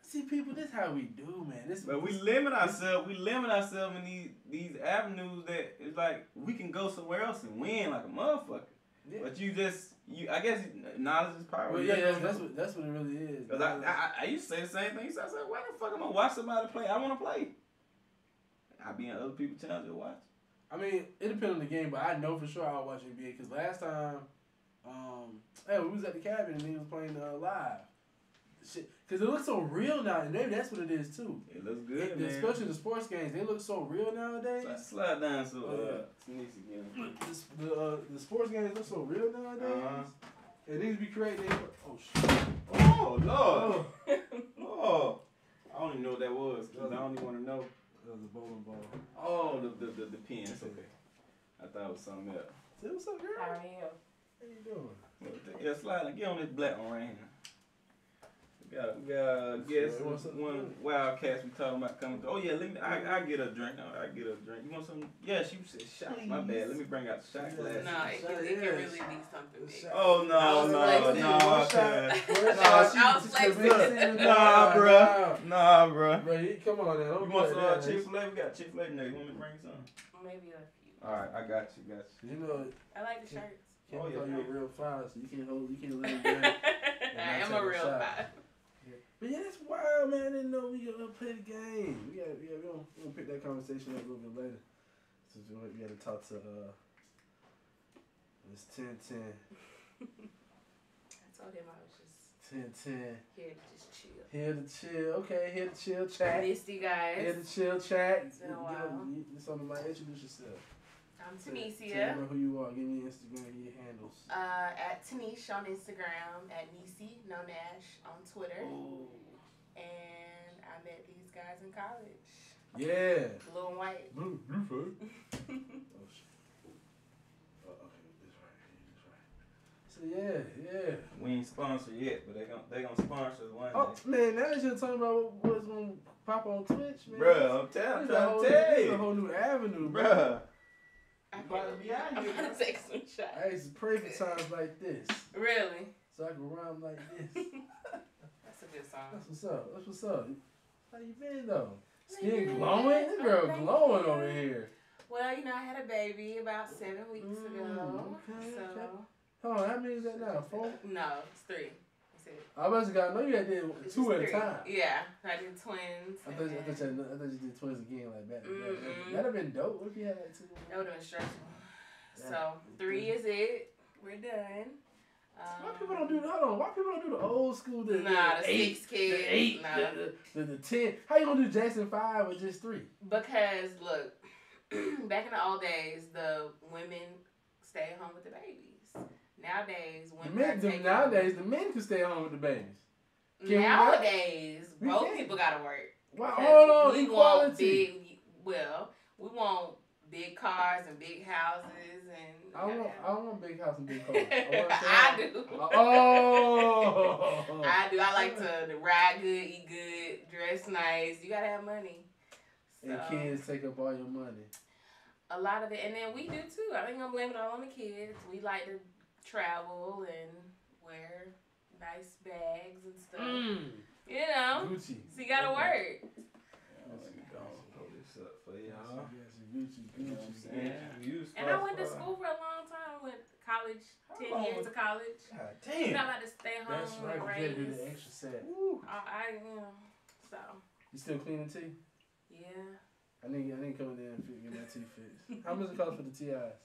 See, people, this how we do, man. But we limit ourselves. We limit ourselves in these avenues that it's like we can go somewhere else and win like a motherfucker. Yeah. But you just I guess knowledge is power. Well, yeah, that's what it really is. Cause I used to say the same thing. So I said, why the fuck am I watch somebody play? I want to play. I be in other people's channels to watch. I mean, it depends on the game, but I know for sure I'll watch NBA because last time, we was at the cabin and he was playing live. Shit, because it looks so real now, and maybe that's what it is too. It looks good, man. Especially the sports games, they look so real nowadays. Slide down so Sneaks again. The sports games look so real nowadays. And these be creating. Oh shit! Oh Lord! Oh, I don't even know what that was. Cause I don't even want to know. That was a bowling ball. Oh, the pin. It's okay. I thought it was something else. Say what's up, girl? How are you? How you doing? Yeah, slide. Get on this black one right here. We got guess one Wildcats we talking about coming through. Oh yeah, let me. I get a drink. I get a drink. You want some? Yeah, she said shots. My bad. Let me bring out the shot glass. No, it can really be something big. Oh no. Nah, bruh. Bro, come on now. You want some Chick-fil-A? We got Chick-fil-A in there. You want me to bring some? Maybe a few. All right, I got you. You know, I like the shirts. Can't call you a real fire, so you can't let him down. I am a real fire. But yeah, that's wild, man. I didn't know we gonna play the game. We gonna pick that conversation up a little bit later. So we gotta talk to Miss 1010. I told him I was just 1010. here to just chill. Here to chill. Okay, here to chill chat. Missed you guys. Here to chill chat. It's been a while. Introduce yourself. I'm Tell Tanisha. me who you are. Give me your Instagram, give me your handles. At Tanish on Instagram, at Nisi, no Nash on Twitter. Oh. And I met these guys in college. Yeah. Blue and white. Blue food. Oh shit. Oh, okay, that's right. So yeah. We ain't sponsored yet, but they gonna sponsor us one Oh day. man, now that you're talking about what's gonna pop on Twitch, man. Bruh, I'm trying to tell It's a you. whole new avenue, bro. Bruh. I'm here. gonna take some shots. I used to pray for times like this, Really? so I can rhyme like this. That's a good song. That's what's up. How you been though? Skin Good. glowing? This girl Thank glowing you. over here. Well, you know, I had a baby about 7 weeks ago. Okay, So, okay. Hold on, how many is that now? 4? no, it's 3. That's it. I must have know you had did It's 2 just at a 3. time. Yeah, I did twins. I thought you did twins again like that. Mm-mm. That'd have been dope. What if you had like 2? That would have been stressful. Yeah. So, 3 is it. We're done. Why people don't do? Hold on. Why people don't do the old school? The 6 kids. the 8, Nah. the 10. How you gonna do Jackson 5 with just 3? Because, look, back in the old days, the women stay home with the babies. Nowadays, women The men can stay home with the babies. Nowadays, We both can. people gotta work. Wow, Because hold on, we equality. we want big cars and big houses and. I don't want big house and big car. I I do. Oh. I do. I like to ride good, eat good, dress nice. You gotta have money. So, And kids take up all your money. a lot of it, and then we do too. I think I'm blaming it all on the kids. We like to travel and wear nice bags and stuff. You know, Gucci. so you gotta work. Let me go and pull this up for y'all. Gucci. You know what I'm saying? And I went to school for a long time. I went to college, 10 years of college. God I'm damn. not about to stay home That's right. and You gotta do raise. the extra set. So You still cleaning teeth? yeah. I need to come in there and get my teeth fixed. How much it cost for the TIs?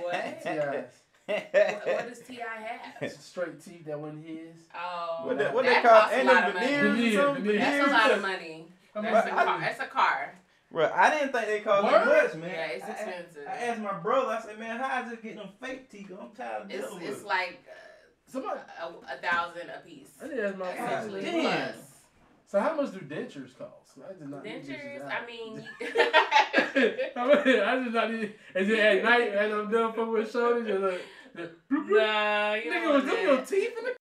What? TIs. What does Ti have? Straight teeth that wasn't his. Oh, What that they call? costs a Ain't lot them of money. veneers or something? Veneers. That's a lot of money. That's a car. That's a car. Bro, I didn't think they cost Word? that much, man. Yeah, it's expensive. I asked my brother, I said, man, how I just get them fake teeth? I'm tired of dealing with It's it. like Somebody, 1,000 a piece. I need to ask my Essentially, damn. plus So how much do dentures cost? I did not need dentures. dentures I out. mean, I just not need. And then at night, as I'm done fucking with shoulders, you're like, bloop, bloop. nah, you Nigga, know was them your teeth in the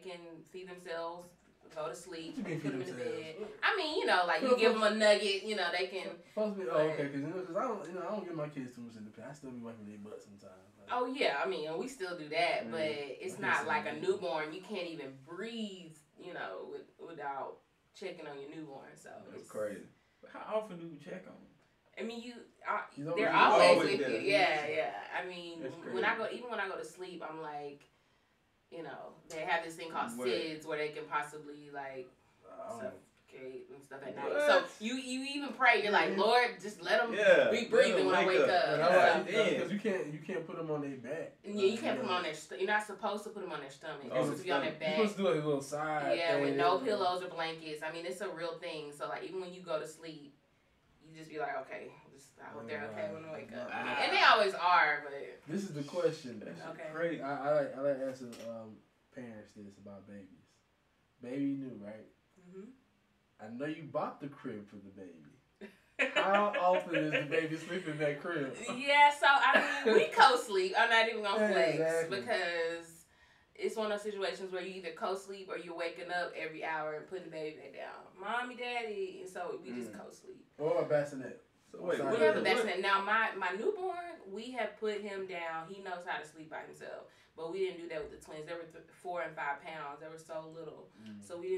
can feed themselves, go to sleep, What you mean put them feed in the bed. themselves? I mean, you know, like you give them a nugget, you know, they can. Supposed to be, okay, because I don't give my kids too much independence. I still be wiping their butt sometimes. Like, Oh yeah, I mean, we still do that, but it's I not guess like so. a newborn. You can't even breathe, you know, without checking on your newborn. So That's it's crazy. But how often do you check on them? I mean, He's they're always always with there. you. Yeah. I mean, That's when I crazy. even when I go to sleep, I'm like, you know, they have this thing called What? SIDS where they can possibly like I don't- suffocate and stuff at night. What? So you even pray. You're like, Lord, just let them be breathing when I wake up. But and I stuff. like because you can't put them on their back. Yeah, you can't put them on their. You're not supposed to put them on their stomach. They're Oh, supposed to be on their You're back. supposed to do like a little side. Yeah, thing. with no pillows or blankets. I mean, it's a real thing. So like, even when you go to sleep, you just be like, okay, I hope they're okay when I wake up. And they always are, but This is the question. okay. Crazy. I like asking parents this about babies. Baby new, right? Mm-hmm. I know you bought the crib for the baby. How often is the baby sleeping in that crib? Yeah, so I mean, we co-sleep. I'm not even gonna flex Exactly. because it's one of those situations where you either co-sleep or you're waking up every hour and putting the baby back down. Mommy, daddy, and so we just co-sleep. Or a bassinet. So wait, Sorry. We have a bassinet. Now my newborn, we have put him down. He knows how to sleep by himself. But we didn't do that with the twins. They were 4 and 5 pounds. They were so little, so we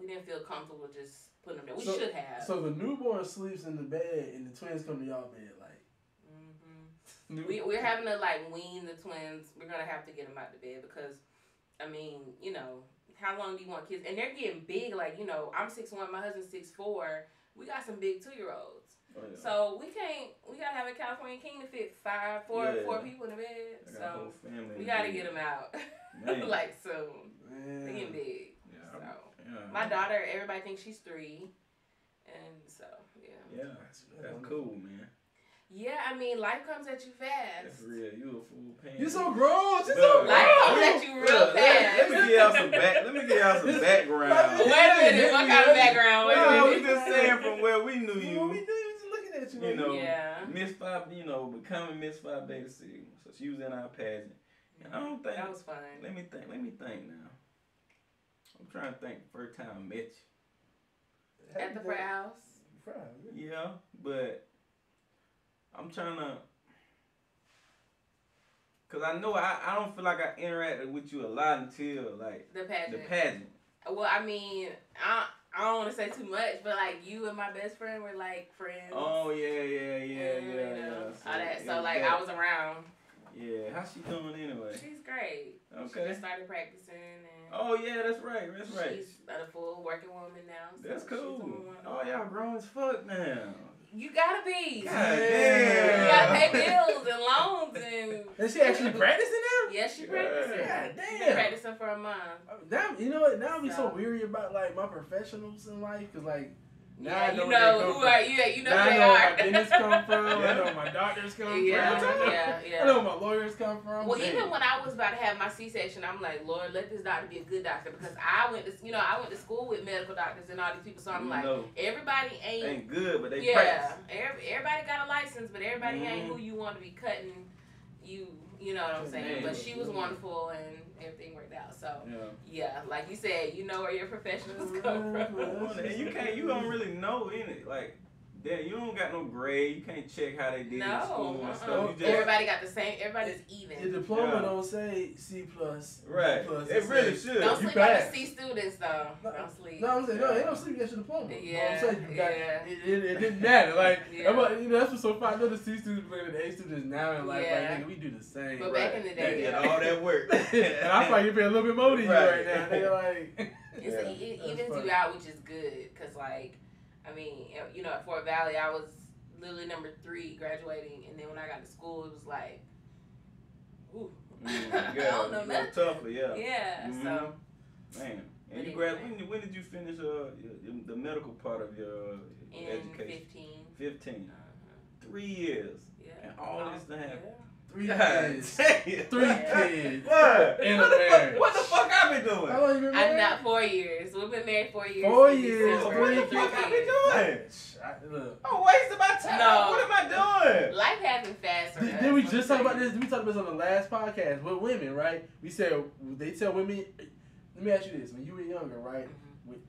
didn't feel comfortable just putting them down. We should have. So the newborn sleeps in the bed, and the twins come to y'all bed like. We're having to like wean the twins. We're gonna have to get them out the bed because, I mean, you know, how long do you want kids? And they're getting big. Like, you know, I'm 6'1", my husband's 6'4". We got some big 2-year-olds. Oh, yeah. So we gotta have a California king to fit four people in the bed. I got a So whole family we in gotta bed. get them out Man. like soon. They getting big. Yeah, So yeah. my daughter, everybody thinks she's 3, and so yeah. Yeah, that's cool, man. Yeah, I mean, life comes at you fast. That's real. You a fool pan. You so grown. You so Look, grown. Life comes at you real look, fast. Let me give y'all some background. Wait a minute, what kind of background? Wait a No, we minute. just saying from where we knew you. Well, we knew you was looking at you. You know, Yeah. Miss Five, becoming Miss Phi Beta Sigma. So she was in our pageant. And I don't think That was fun. Let me think now. I'm trying to think the first time I met you. At the frat house. Yeah, but I'm trying to, cause I know I don't feel like I interacted with you a lot until like The pageant. the pageant. Well, I mean, I don't want to say too much, but like you and my best friend were like friends. Oh yeah. All that. So yeah, like that- I was around. Yeah, how's she doing anyway? She's great. She Okay. just started practicing and. Oh yeah, that's right. She's a full working woman now. So That's she's cool. doing one. Oh, y'all grown as fuck now. You gotta be. God You damn. gotta pay bills and loans and. Is she actually practicing now? Yes, she practicing. God She's damn. been practicing for a month. Now you know what? Now I be so So- weary about like my professionals in life, cause like now Yeah, I you know know where they who come are from. you? You know Now who I they know where are. my dentists come from. I Yeah. know where my doctors come Yeah, from. yeah. I know where my lawyers come from. Well, Man. even when I was about to have my C-section, I'm like, Lord, let this doctor be a good doctor because I went to school with medical doctors and all these people. So I'm like, No, everybody ain't good, but they yeah, practice. everybody got a license, but everybody ain't Mhm. who you want to be cutting. You know what I'm saying? Man. But she was wonderful and everything worked out. So Yeah. yeah, like you said, you know where your professionals come from. And you don't really know in it. Like, damn, you don't got no grade. You can't check how they did in school and stuff. You just, Everybody got the same. Everybody's even. Your diploma Yeah. don't say C plus. right. B plus, It really says- should. Don't You sleep on the passed. C students though. No, Don't sleep. No, I'm saying no. They don't sleep. That's your diploma. Yeah, I'm saying you got yeah. it didn't matter. Like Yeah. that's what's so fun. I know the C students playing with the A students now and like Yeah. nigga, we do the same. But back in the They day, did yeah. all that work. and I probably pay a little bit more than you right Right. now. Nigga, like It's, Yeah. it That's evens funny. you out, which is good. Cause like, I mean, you know, at Fort Valley, I was literally number 3 graduating, and then when I got to school, it was like, ooh, I don't know nothing. Tougher, yeah. Yeah, Mhm. so Man. But And you anyway. when did you finish the medical part of your in education? 15. 15. Uh-huh. 3 years. Yeah. And all this to happen. 3 God kids. damn. 3 kids. What? In What a the fuck? marriage. What the fuck I been doing? How long you been I'm married? not 4 years. We've been married 4 years. 4 in years, December. What the three fuck I been kids. doing? Look. I'm wasting my time. No. What am I doing? Life happened fast for us. Did we let just me talk about tell you. this? We talked about this on the last podcast with women, right? We said they tell women let me ask you this: when you were younger, right? With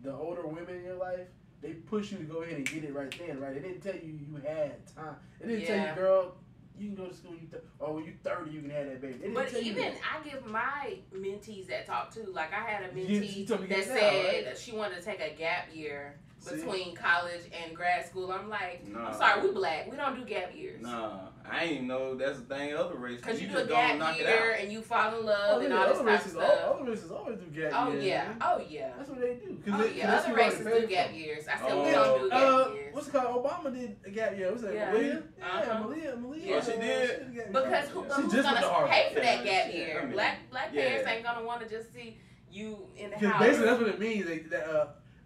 the older women in your life, they push you to go ahead and get it right then, right? They didn't tell you had time. They didn't tell you, girl, you can go to school. Or when you 30, you can have that baby. But even I give my mentees that talk too. Like I had a mentee that that said that she wanted to take a gap year between college and grad school. I'm like, I'm sorry, we black. We don't do gap years. Nah, I ain't even know that's the thing in other races. Because you do a gap year and you fall in love and all this type of stuff. Other races always do gap years. Oh, yeah. That's what they do. Other races do gap years. I said we don't do gap years. What's it called? Obama did a gap year. What's that? Malia? Yeah, Malia. Oh, she did? Because who's going to pay for that gap year? Black parents ain't going to want to just see you in the house. Basically, that's what it means.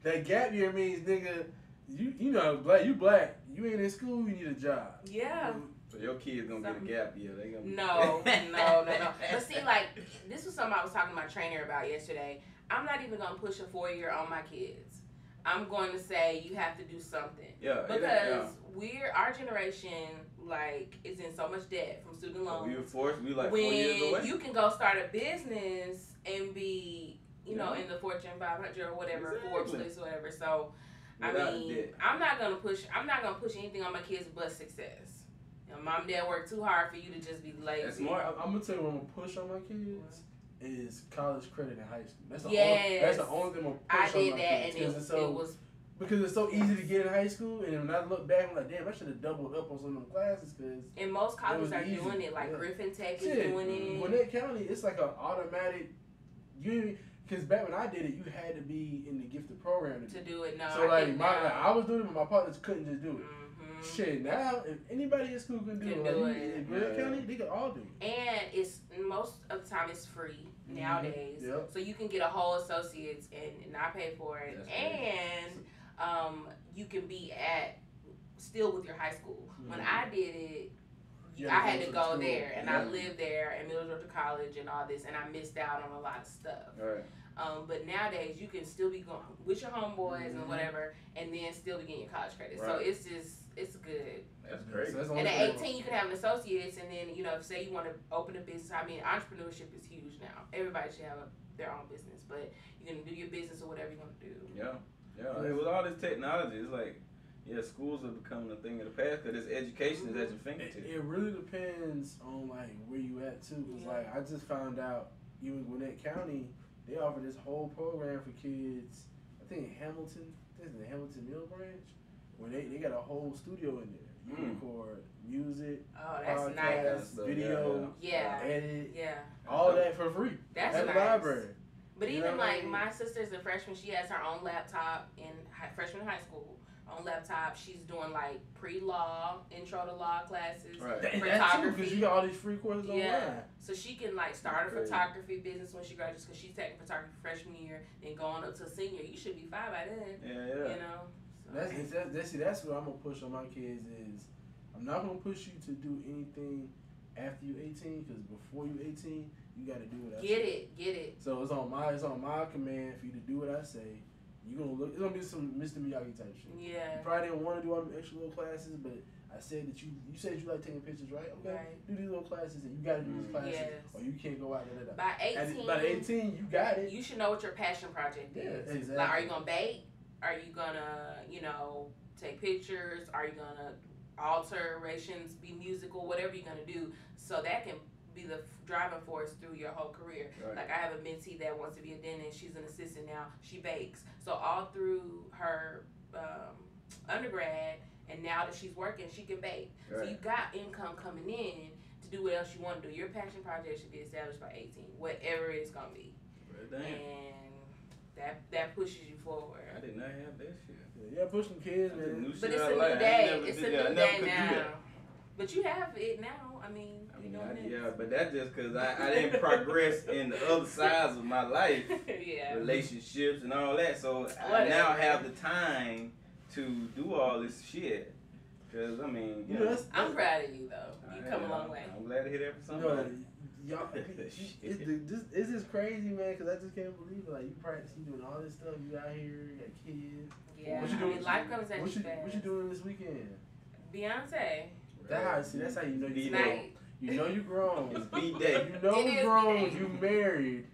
That gap year means, nigga, you know, you black, you ain't in school, you need a job. Yeah. So your kids gonna get a gap year. They gonna No. But see, like, this was something I was talking to my trainer about yesterday. I'm not even gonna push a 4-year on my kids. I'm going to say you have to do something. Yeah. Because our generation, like, is in so much debt from student loans. We were forced. We like when 4 years away. You can go start a business and be, you know, in the Fortune 500 or whatever, Forbes list or whatever. So, I mean, I'm not gonna push anything on my kids but success. You know, mom and dad work too hard for you to just be lazy. That's smart. I'm gonna tell you what I'm gonna push on my kids is college credit in high school. That's the only thing I'm gonna push on my kids. I did that, and it was because it's so easy to get in high school, and when I look back, I'm like, damn, I should have doubled up on some of them classes. And most colleges are doing it, like Griffin Tech is doing it. Gwinnett County, it's like an automatic. Because back when I did it, you had to be in the gifted program to do it. No, so like I was doing it, but my partners couldn't just do it. Shit, now if anybody in school can do it, in Gwinnett County, they can all do it. And it's most of the time it's free nowadays, so you can get a whole associate's and not pay for it, and you can be still with your high school. When I did it, I had to go there, and I lived there in Middlesbrough College and all this, and I missed out on a lot of stuff. Right. But nowadays, you can still be going with your homeboys and whatever, and then still be getting your college credit. Right. So it's good. That's great. So and at 18, you can have an associate's, and then, you know, say you want to open a business. I mean, entrepreneurship is huge now. Everybody should have their own business, but you can do your business or whatever you want to do. Yeah. With all this technology, it's like, schools are becoming a thing of the past because this education is at your fingertips. It really depends on like where you at too. Cause like I just found out, even Gwinnett County, they offer this whole program for kids. I think in Hamilton, the Hamilton Mill branch, where they got a whole studio in there. You can record music, podcasts, video, edit, all that for free. That's at nice. The library. But even like my sister's a freshman, she has her own laptop in freshman high school. On laptop, she's doing like pre-law, intro to law classes, photography. Because you got all these free courses online. So she can like start a photography business when she graduates, because she's taking photography freshman year, then going up to senior. You should be fine by then. You know. So. That's what I'm gonna push on my kids is I'm not gonna push you to do anything after you 18, because before you 18, you got to do what I say. Get it. So it's on my command for you to do what I say. You're gonna look. It's gonna be some Mr. Miyagi type shit. Yeah. You probably didn't want to do all the extra little classes, but I said that you said you like taking pictures, right? Okay. Right. Do these little classes, and you got to do these classes, or you can't go out there. By 18. By 18, you got it. You should know what your passion project is. Exactly. Like, are you gonna bake? Are you gonna, take pictures? Are you gonna alterations, be musical, whatever you're gonna do, so that can be the driving force through your whole career. Right. Like I have a mentee that wants to be a dentist. She's an assistant now. She bakes. So all through her undergrad and now that she's working, she can bake. Right. So you got income coming in to do what else you want to do. Your passion project should be established by 18, whatever it's gonna be. Damn. And that pushes you forward. I did not have that shit. Yeah, push them kids, man. But it's a new day. It's a new day now. But you have it now. But that's just because I didn't progress in the other sides of my life, relationships and all that. So I now have the time to do all this shit. Because, I mean, I'm proud of you, though. You come a long way. I'm glad to hear that from somebody. Y'all, it's just crazy, man, because I just can't believe it. Like, you practicing, doing all this stuff. You out here, you got kids. Yeah, what you doing? Life comes at you fast. What you doing this weekend? Beyonce. That's how you know you grown. You know you grown. It's B-Day. You know you grown. You married.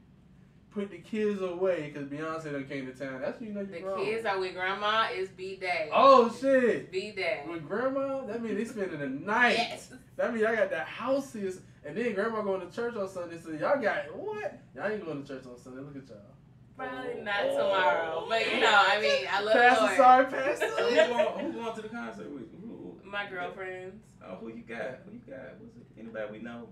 put the kids away because Beyonce done came to town. That's when you know The you're grown. kids are with grandma is B-Day. Oh, shit. B-Day. With grandma, that means they spending the night. Yes. That means y'all got the houses, and then grandma going to church on Sunday, so y'all got, what? Y'all ain't going to church on Sunday, look at y'all. Probably not tomorrow. But, you know, I mean, I love Pastor, Lord. sorry, Pastor. Who going to the concert with you? My girlfriends. Oh, who you got? What's it? Anybody we know?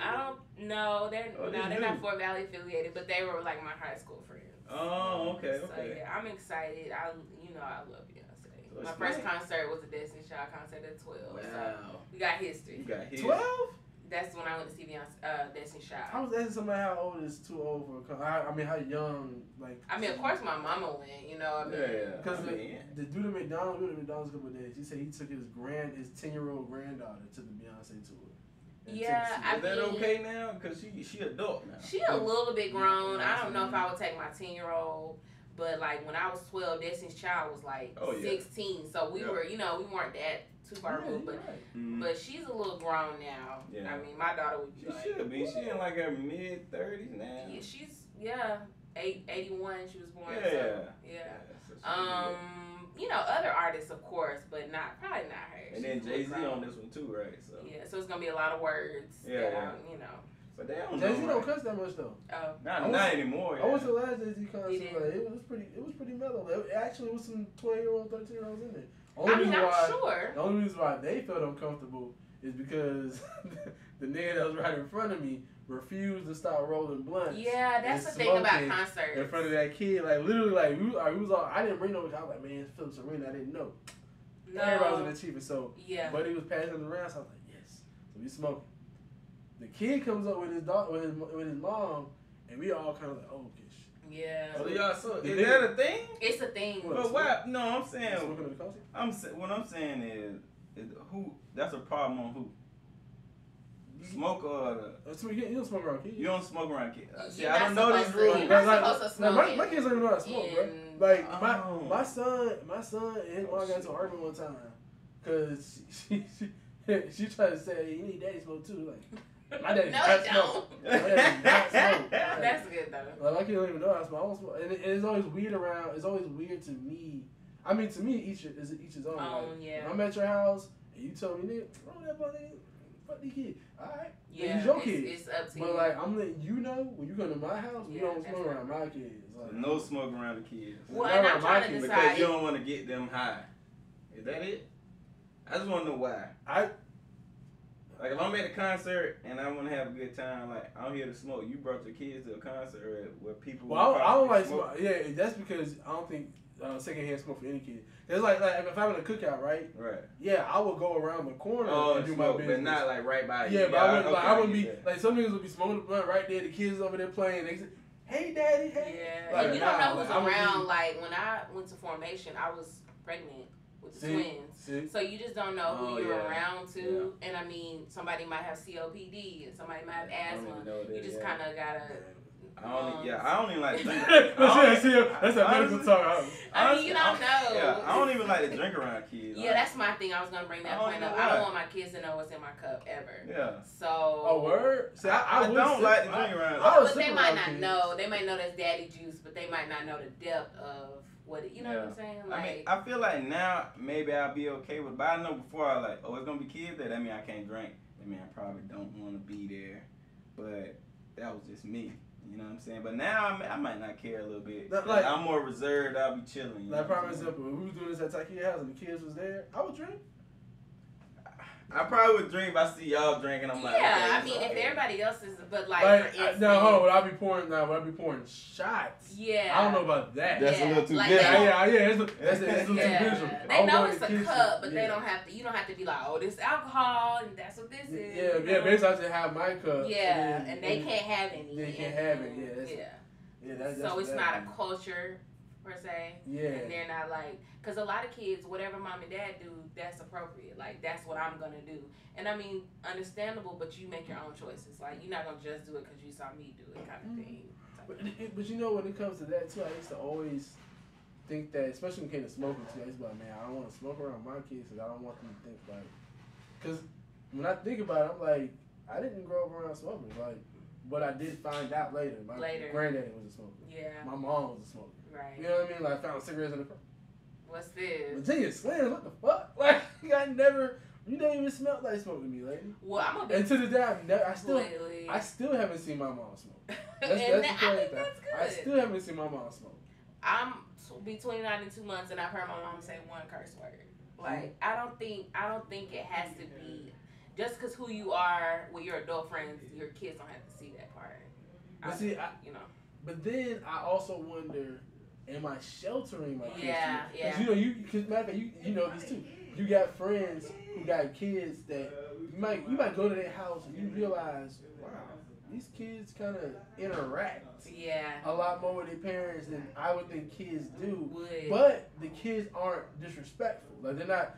I don't know. They're new. not Fort Valley affiliated, but they were like my high school friends. Oh, okay. So yeah, I'm excited. I love Beyonce. So My first concert was a Destiny Child concert at 12. Wow. So we got history. You got hit. 12? That's when I went to see Beyonce, Destiny I Child. was asking somebody how old is too old for I mean, how young, like. I mean, of course, my mama went. You know, I mean, Because I mean, the dude at McDonald's a couple of days, he said he took his 10-year-old granddaughter to the Beyonce tour. Yeah, Is that okay now? Because she adult now. She a little bit grown. I don't know if I would take my 10-year-old, but like when I was 12, Destiny's Child was like 16. So we were, we weren't that too far removed. But she's a little grown now. Yeah. I mean, my daughter would be She should be. She in like her mid-30s now. Yeah, she's 81. She was born. Yeah. So, yeah. Other artists, of course, but probably not her. And then Jay-Z on this one too, right? So. Yeah, so it's gonna be a lot of words. Yeah. But they don't Jay-Z know. don't cuss that much though. Oh. Not anymore. I went to the last Jay-Z concert. He did. Like, it was pretty mellow. It actually was some 12-year-old, 13-year-olds in there. I'm sure. The only reason why they felt uncomfortable is because the nigga that was right in front of me refused to stop rolling blunts. Yeah, that's the thing about concerts. In front of that kid, like literally, like we was all. I didn't bring no. I was like, man, it's Phillips Arena. I didn't know. No. Everybody was in the chief, so yeah. Buddy was passing it around. So I was like, yes. So we smoking. The kid comes up with his dog, with his mom, and we all kind of like, oh, okay. Yeah. So y'all, is that a thing? It's a thing. But why? No, I'm saying. Smoking at the concert? What I'm saying is who? That's a problem on who? Smoke or you don't smoke around kids. You don't smoke around kids. See, You're I don't not know these supposed to- rules. you're not supposed to smoke my kids don't even know how to smoke, bro. Like my son and his mom got into an argument one time because she tried to say you need daddy smoke too. Like my daddy No, not it smoke. don't. My daddy not smoke. That's good though. Like my kid don't even know how to smoke. I don't smoke. And it's always weird around. It's always weird to me. I mean, to me, each his own. Like, Yeah. if I'm at your house and you tell me, nigga, roll that blunt, nigga. Fuck these kids. Alright. Yeah, he's your kid. It's up to you. But like I'm letting you know when you come to my house, you don't smoke around my kids. Like, No smoke around the kids. Well, and I'm trying to Because decide. you don't want to get them high. Is that it? I just want to know why. Like if I'm at a concert and I want to have a good time, like I'm here to smoke. You brought your kids to a concert where people. Well, I don't like smoke. Yeah, that's because I don't think secondhand smoke for any kid. It's like if I'm having a cookout, right? Right. Yeah, I would go around the corner and do smoke, my business. but not like right by you. Yeah, but I wouldn't be that. like some niggas would be smoking the blunt right there. The kids over there playing. They say, "Hey, daddy, hey." Yeah, Like, and you don't know who's I'm around. Like when I went to formation, I was pregnant with the twins. So you just don't know who you're around to. And I mean, somebody might have COPD and somebody might have asthma. You just kind of gotta. I don't even like to drink. That's a medical talk. I mean, you don't know. Yeah, I don't even like to drink around kids. Yeah, that's my thing. I was gonna bring that point up. I don't want my kids to know what's in my cup ever. Yeah. So. Oh, word? See, I don't like to drink around. But they might not know. They might know that's daddy juice, but they might not know the depth of what it. You know what I'm saying? Like, I mean, I feel like now maybe I'll be okay with it, but I know before I like, oh, it's gonna be kids there. That mean I can't drink. That mean I probably don't want to be there. But that was just me. You know what I'm saying? But now I might not care a little bit. Like, I'm more reserved. I'll be chilling. Like, prime example, if we was doing this at Takia's house and the kids was there, I would drink. I probably would drink if I see y'all drinking. I'm like, yeah, okay, I mean, if everybody else is, but like for instance, no, hold on, would I be pouring shots? Yeah, I don't know about that. That's a little too like good. That's a little too visual. They know it's a cup, but they don't have to. You don't have to be like, oh, this alcohol, and that's what this is. Yeah. Basically, I just have my cup. Yeah, and they can't have any. They can't have it. Yeah. So it's not a culture per se. Yeah. And they're not like, because a lot of kids, whatever mom and dad do, that's appropriate. Like, that's what I'm going to do. And I mean, understandable, but you make your own choices. Like, you're not going to just do it because you saw me do it kind of thing. But you know, when it comes to that, too, I used to always think that, especially when it came to smoking, too, I used to be like, man, I don't want to smoke around my kids because I don't want them to think like, because when I think about it, I'm like, I didn't grow up around smokers. Like, but I did find out later. My granddaddy was a smoker. Yeah. My mom was a smoker. Right. You know what I mean? Like, I found cigarettes in the car. What's this? Virginia Slims, what the fuck? Like, you never even smelled like smoke with me, lady. Well, I'm a and to this day, lately. I still haven't seen my mom smoke. That's I the think crazy thing. that's good. I still haven't seen my mom smoke. I'm be 29 in 2 months, and I've heard my mom say one curse word. Like, I don't think it has to be just because who you are with your adult friends. Your kids don't have to see that part. But you know. But then I also wonder, am I sheltering my kids? Yeah, too? yeah. Because matter of fact, you know this too. You got friends who got kids that you might go to their house and you realize, wow, these kids kind of interact. Yeah. A lot more with their parents than I would think kids do. Would. But the kids aren't disrespectful. Like, they're not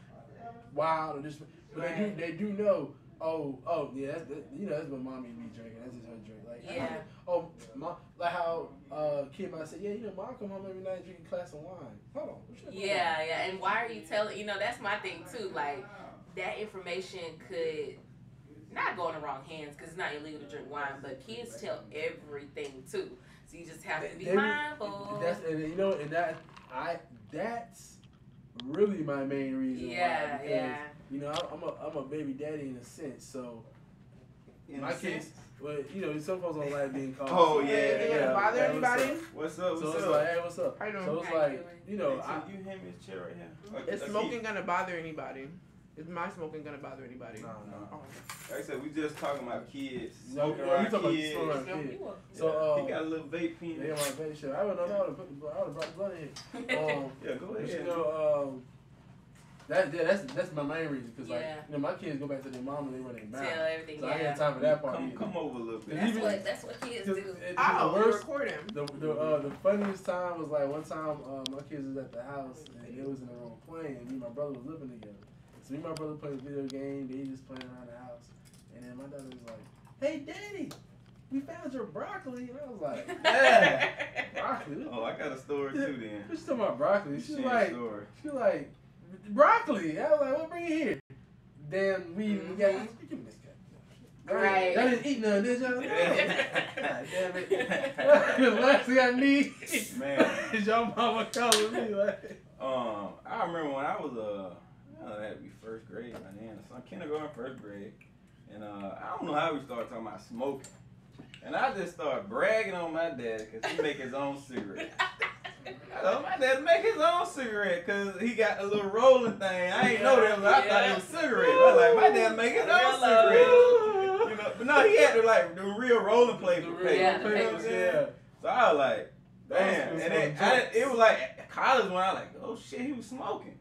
wild or disrespectful. But Right. they do know. Oh yeah, that's what mommy be drinking. That's just her drink. Like, Yeah. Oh, mom, like how kid might say, yeah, mom come home every night drinking a glass of wine. Hold on. Yeah. And why are you telling? That's my thing too. Like, that information could not go in the wrong hands because it's not illegal to drink wine, but kids tell everything too. So you just have to be mindful. That's really my main reason. Yeah, why, because, I'm a baby daddy in a sense, so my kids. Well, some folks don't like being called. Oh yeah. They gonna bother anybody? What's up? So it's like, hey, what's up? How you doing? So it's How you like, doing? You hand me a chair right here. Is smoking gonna bother anybody? Is my smoking gonna bother anybody? No. Oh. Like I said, we just talking about kids. No, Smoking you around talking about kids. smoking around kids. You So he got a little vape pen. yeah, my baby shit. I would have brought the blood in here. Yeah, go But ahead. that's my main reason because my kids go back to their mom and they run their mouth. tell everything. So I ain't got time for that part. either. Come over a little bit. That's what kids do. Oh, The you worst, record him. the funniest time was like one time my kids was at the house and they was in the room playing. Me and my brother was living together. So me and my brother played a video game. They just playing around the house, and then my daughter was like, "Hey, Daddy, we found your broccoli." And I was like, "Yeah, broccoli." Oh, I got a story too then. She's talking about broccoli. She's Share like, story. broccoli. I was like, "What bring it here?" Then we got give me this guy. Right. I didn't eat none, did y'all? God damn it. The last thing I need is your mama calling me like. I remember when I was I had to be first grade by then, kindergarten, first grade, and I don't know how we started talking about smoking, and I just started bragging on my dad because he make his own cigarette. My dad make his own cigarette because he got a little rolling thing. I ain't know that. I thought it was cigarette. I was like, my dad make his own cigarette. But no, he had to the real rolling paper. Yeah. So I was like, damn. And then it was like college when I was like, oh shit, he was smoking.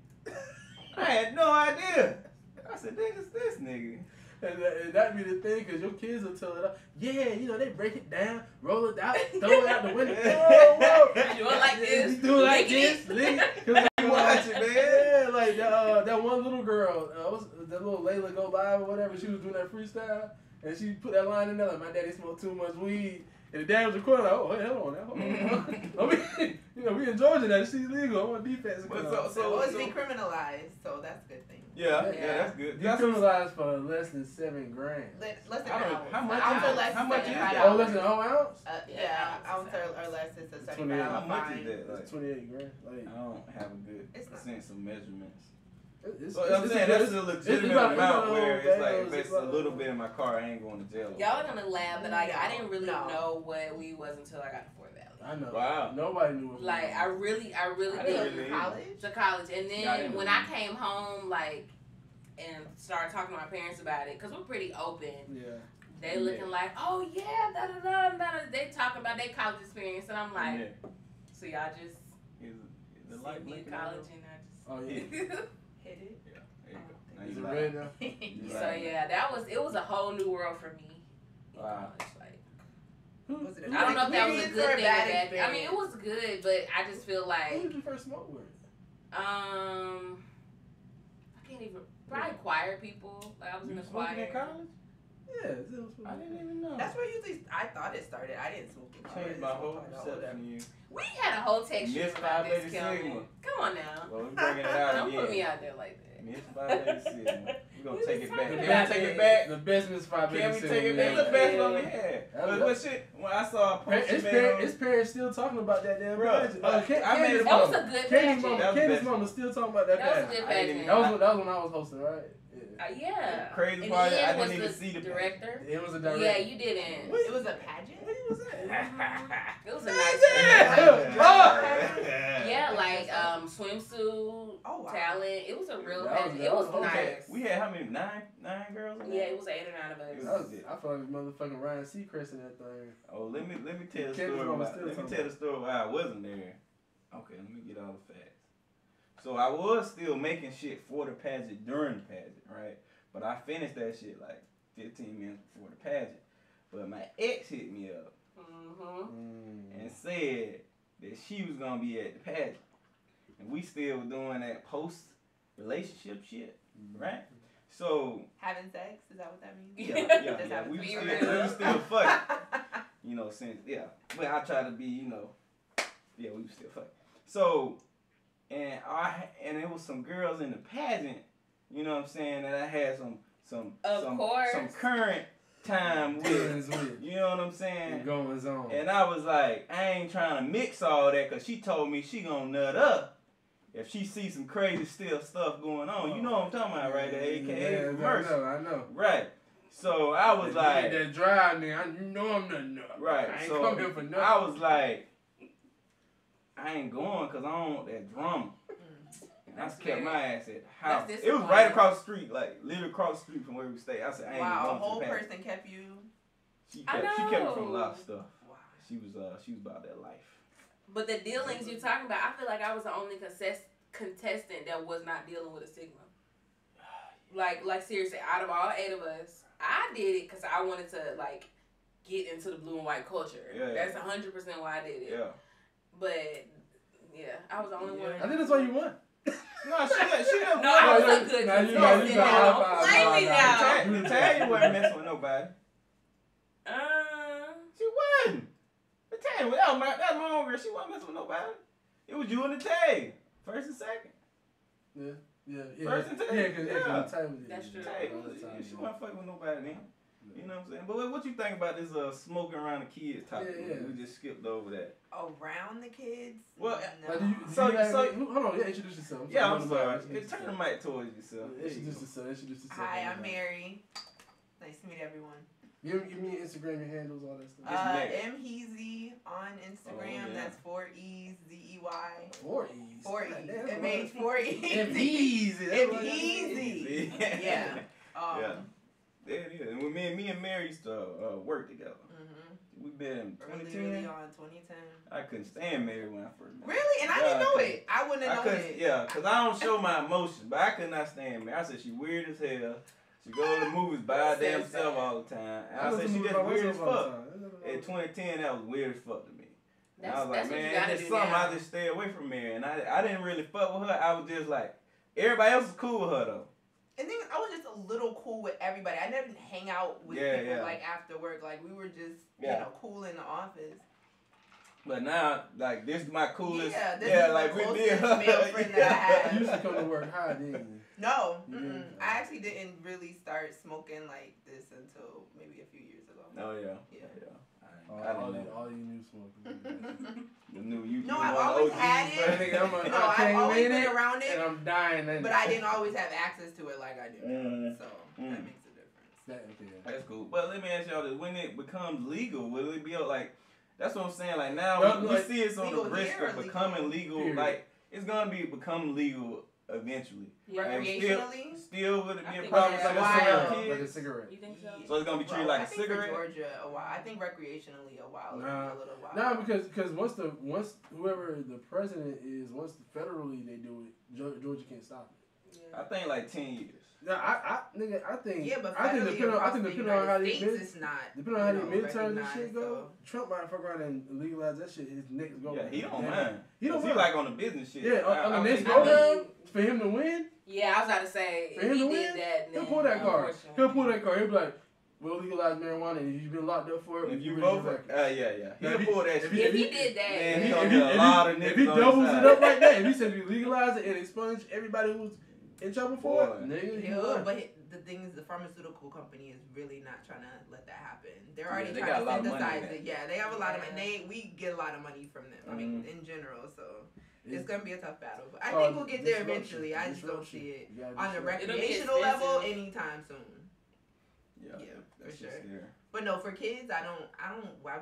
I had no idea. I said, nigga's this nigga. And that be the thing, because your kids will tell it up. Yeah, they break it down, roll it out, throw it out the window. Whoa. You do it like this. You do it like this. Because you watch it, man. Yeah, like that one little girl, that little Layla Go Live or whatever, she was doing that freestyle, and she put that line in there, like, my daddy smoked too much weed. And the dad was recording, like, oh, hey, hold on now. I mean, we in Georgia now. She's legal. I'm on defense. So it's decriminalized, so that's a good thing. Yeah, that's good. Decriminalized for less than $7 grand. Less than I don't- an ounce. how much Ounce is or it? less How is much is $75. it? Oh, less than a whole ounce? Yeah, ounce or less is a $75 How much fine. is that? Like, It's 28 grand. Like, I don't have a good It's not. sense of measurements. it's, So I'm saying that's a legitimate about- amount it's where about it's like $100, if it's a about- little bit in my car, I ain't going to jail. Y'all are gonna laugh, but I didn't really No. know what weed was until I got to Fort Valley. I know. Wow. Nobody knew what. Like, I really I didn't did. really- College? To college, and Yeah, I then didn't when know. I came home, and started talking to my parents about it, cause we're pretty open. Yeah. They looking like, oh yeah, da da da da. They talk about their college experience, and I'm like, Yeah. so y'all just Is the sent light me in blinking college, on? and I Oh yeah. just. Hit it. Yeah. There you go. Now Is you it light. red now? You So light. yeah, it was a whole new world for me. in Wow. college, like, Was it a I don't know if that was a experience good or thing or bad bad thing. I mean, it experience? was good, but I just feel Who like, did you first smoke with? I can't even. Probably choir people. Like I was You in the was smoking choir. in college? Yeah, it was I didn't even know. That's where usually I thought it started. I didn't smoke in college. Changed my whole I smoked perception of you. We had a whole text Miss about Phi this, Beta Kelvin. Sigma. Come on now. Well, we bringing it out Don't again. put me out there like that. Miss Phi Beta Sigma. We're gonna We take was it back. talking Can we about take it. it back? The best Miss Five Can we Minutes take it back? ever It's the made. best one we had. But shit, when I saw a post, His parents still talking about that damn Bruh, pageant. I made Candy's it That was mama. a good Candy's pageant. mama. That was the Candy's best mama still talking about that That was a pageant. good I didn't pageant. That was when I was hosting, right? Yeah. Crazy And part, I Ian didn't was even the see the director. It was a director. Yeah, you didn't. It was a pageant? What was that? It was a nice Yeah. Yeah, like swimsuit, Oh, wow. talent. It was a real That was- pageant. that It was was okay. nice. We had how many? Nine girls in Yeah, there? it was 8 or 9 of It us. was- I felt like motherfucking Ryan Seacrest in that thing. Oh, let me tell the Candy's story. mama About, still let me talking tell the story why I wasn't there. Okay, let me get all the facts. So I was still making shit for the pageant during the pageant, right? But I finished that shit like 15 minutes before the pageant. But my ex hit me up Mm-hmm. and said that she was gonna be at the pageant, and we still doing that post relationship shit, right? So Having sex? Is that what that means? yeah, Just yeah, having we sex. still fucking. You know, since but I try to be, we was still fucking. So, and it was some girls in the pageant, you know what I'm saying, that I had some current time with, you know what I'm saying? Goings on. And I was like, I ain't trying to mix all that, cause she told me she gonna nut up if she sees some crazy still stuff going on. You know what I'm talking about, right? The AKA commercial. I know. Right. So I was like, that dry there. You know I'm nothing up. right. I ain't So come here for nothing. I was like, I ain't going because I don't want that drama. And I That's kept very- my ass at the house. that's It was right across the street, like literally across the street from where we stay. I said, I ain't Wow, a going whole to the pageant. person kept you. She I kept me from a know. lot of stuff. Wow. She was about that life. But the dealings you're talking about, I feel like I was the only contestant that was not dealing with a stigma. Like seriously, out of all 8 of us, I did it because I wanted to like get into the blue and white culture. Yeah. That's 100% why I did it. Yeah. But yeah, I was the only one. I think that's why you won. No, she didn't. No, I was a good Now you contestant. got Don't high blame five. me now. Natalia wasn't messing with nobody. Uh, She wasn't. Natalia, that was my own girl. She wasn't messing with nobody. It was you and Natalia. First and second. Yeah. First and second. Yeah, because time was That's true. She wasn't fucking with nobody then. You know what I'm saying? But what you think about this smoking around the kids topic? Yeah. We just skipped over that. Around the kids? Well, no. So- hold on, introduce yourself. Yeah, I'm sorry. Turn the mic towards yourself. Introduce yourself. Hi, I'm Mary. Nice to meet everyone. Give me your Instagram, your handles, all that stuff. Mary. Mheezy on Instagram. Oh, yeah. That's 4 E's ZEY. 4 E's. 4 E's. God damn, It made 4 E's. Easy. Easy. Yeah. Yeah. There it is. And when me and Mary used to work together. Mm-hmm. We been in Early 2010. on 2010. I couldn't stand Mary when I first met her. Really? And I didn't know it. I wouldn't have known it. Yeah, because I don't show my emotions, but I could not stand Mary. I said she weird as hell. She go to the movies by her damn self all the time. And I said she just weird as fuck. In 2010, that was weird as fuck to me. And I was like, that's what you man, gotta it's do something now. I just stay away from Mary. And I didn't really fuck with her. I was just like, everybody else was cool with her though. And then I was just a little cool with everybody. I never hang out with people like after work. Like we were just, you know, cool in the office. But now, like, this is my coolest. Yeah, this is like the we closest did. male friend that I have. You used to come to work high, didn't you? No, You I actually didn't really start smoking like this until maybe a few years ago. Oh yeah. Yeah. I didn't know. All you knew smoking. You knew you. No, you I've one of the always OGs, had bro. it. Nigga, No, I've always been around and it, I'm dying. but I didn't always have access to it like I do. Mm. So Mm. that makes a difference. That's cool. But let me ask y'all this: when it becomes legal, will it be like? That's what I'm saying. Like now, Well, we like, see it's on the legal risk here or of legal? becoming legal. Period. Like it's gonna become legal eventually. Yeah. And Recreationally? still would it I be a think problem so. like a Wow. cigarette? Like a cigarette. You think so? So it's gonna be treated Well, like I a think cigarette? For Georgia, a while. I think recreationally a while. Nah. A little while. Nah, because once whoever the president is, once federally they do it, Georgia can't stop it. I think like 10 years. Nah, I think Yeah, but I think federally depending across on the how United these States, it's not. depending on how you these know, midterms and shit recognized, go, so. Trump might fuck around and legalize that shit. His next go. Yeah, he don't Yeah. mind. He don't 'Cause mind. like on the business shit. Yeah, on the next think- go round for him to win, Yeah, I was about to say, For him if he to did win, that, he'll then pull that card. unfortunately. He'll pull that card. He'll be like, "We'll legalize marijuana, and if you've been locked up for it, If you we're vote gonna for, get back." yeah. Now, He'll if pull that if shit. If he did that, Man, If he he- gonna if get he- a lot of if niggas he on his doubles side. it up like that, if he said we legalize it and expunge everybody who's in trouble for it, Boy. nigga, he Yeah, won. but the thing is, the pharmaceutical company is really not trying to let that happen. They're already trying to synthesize it. Yeah, they have a lot of money. We get a lot of money from them. I mean, in general, so. It's gonna be a tough battle, but I think we'll get there eventually. I just don't see it on the recreational level anytime soon. Yeah, for sure. But no, for kids, I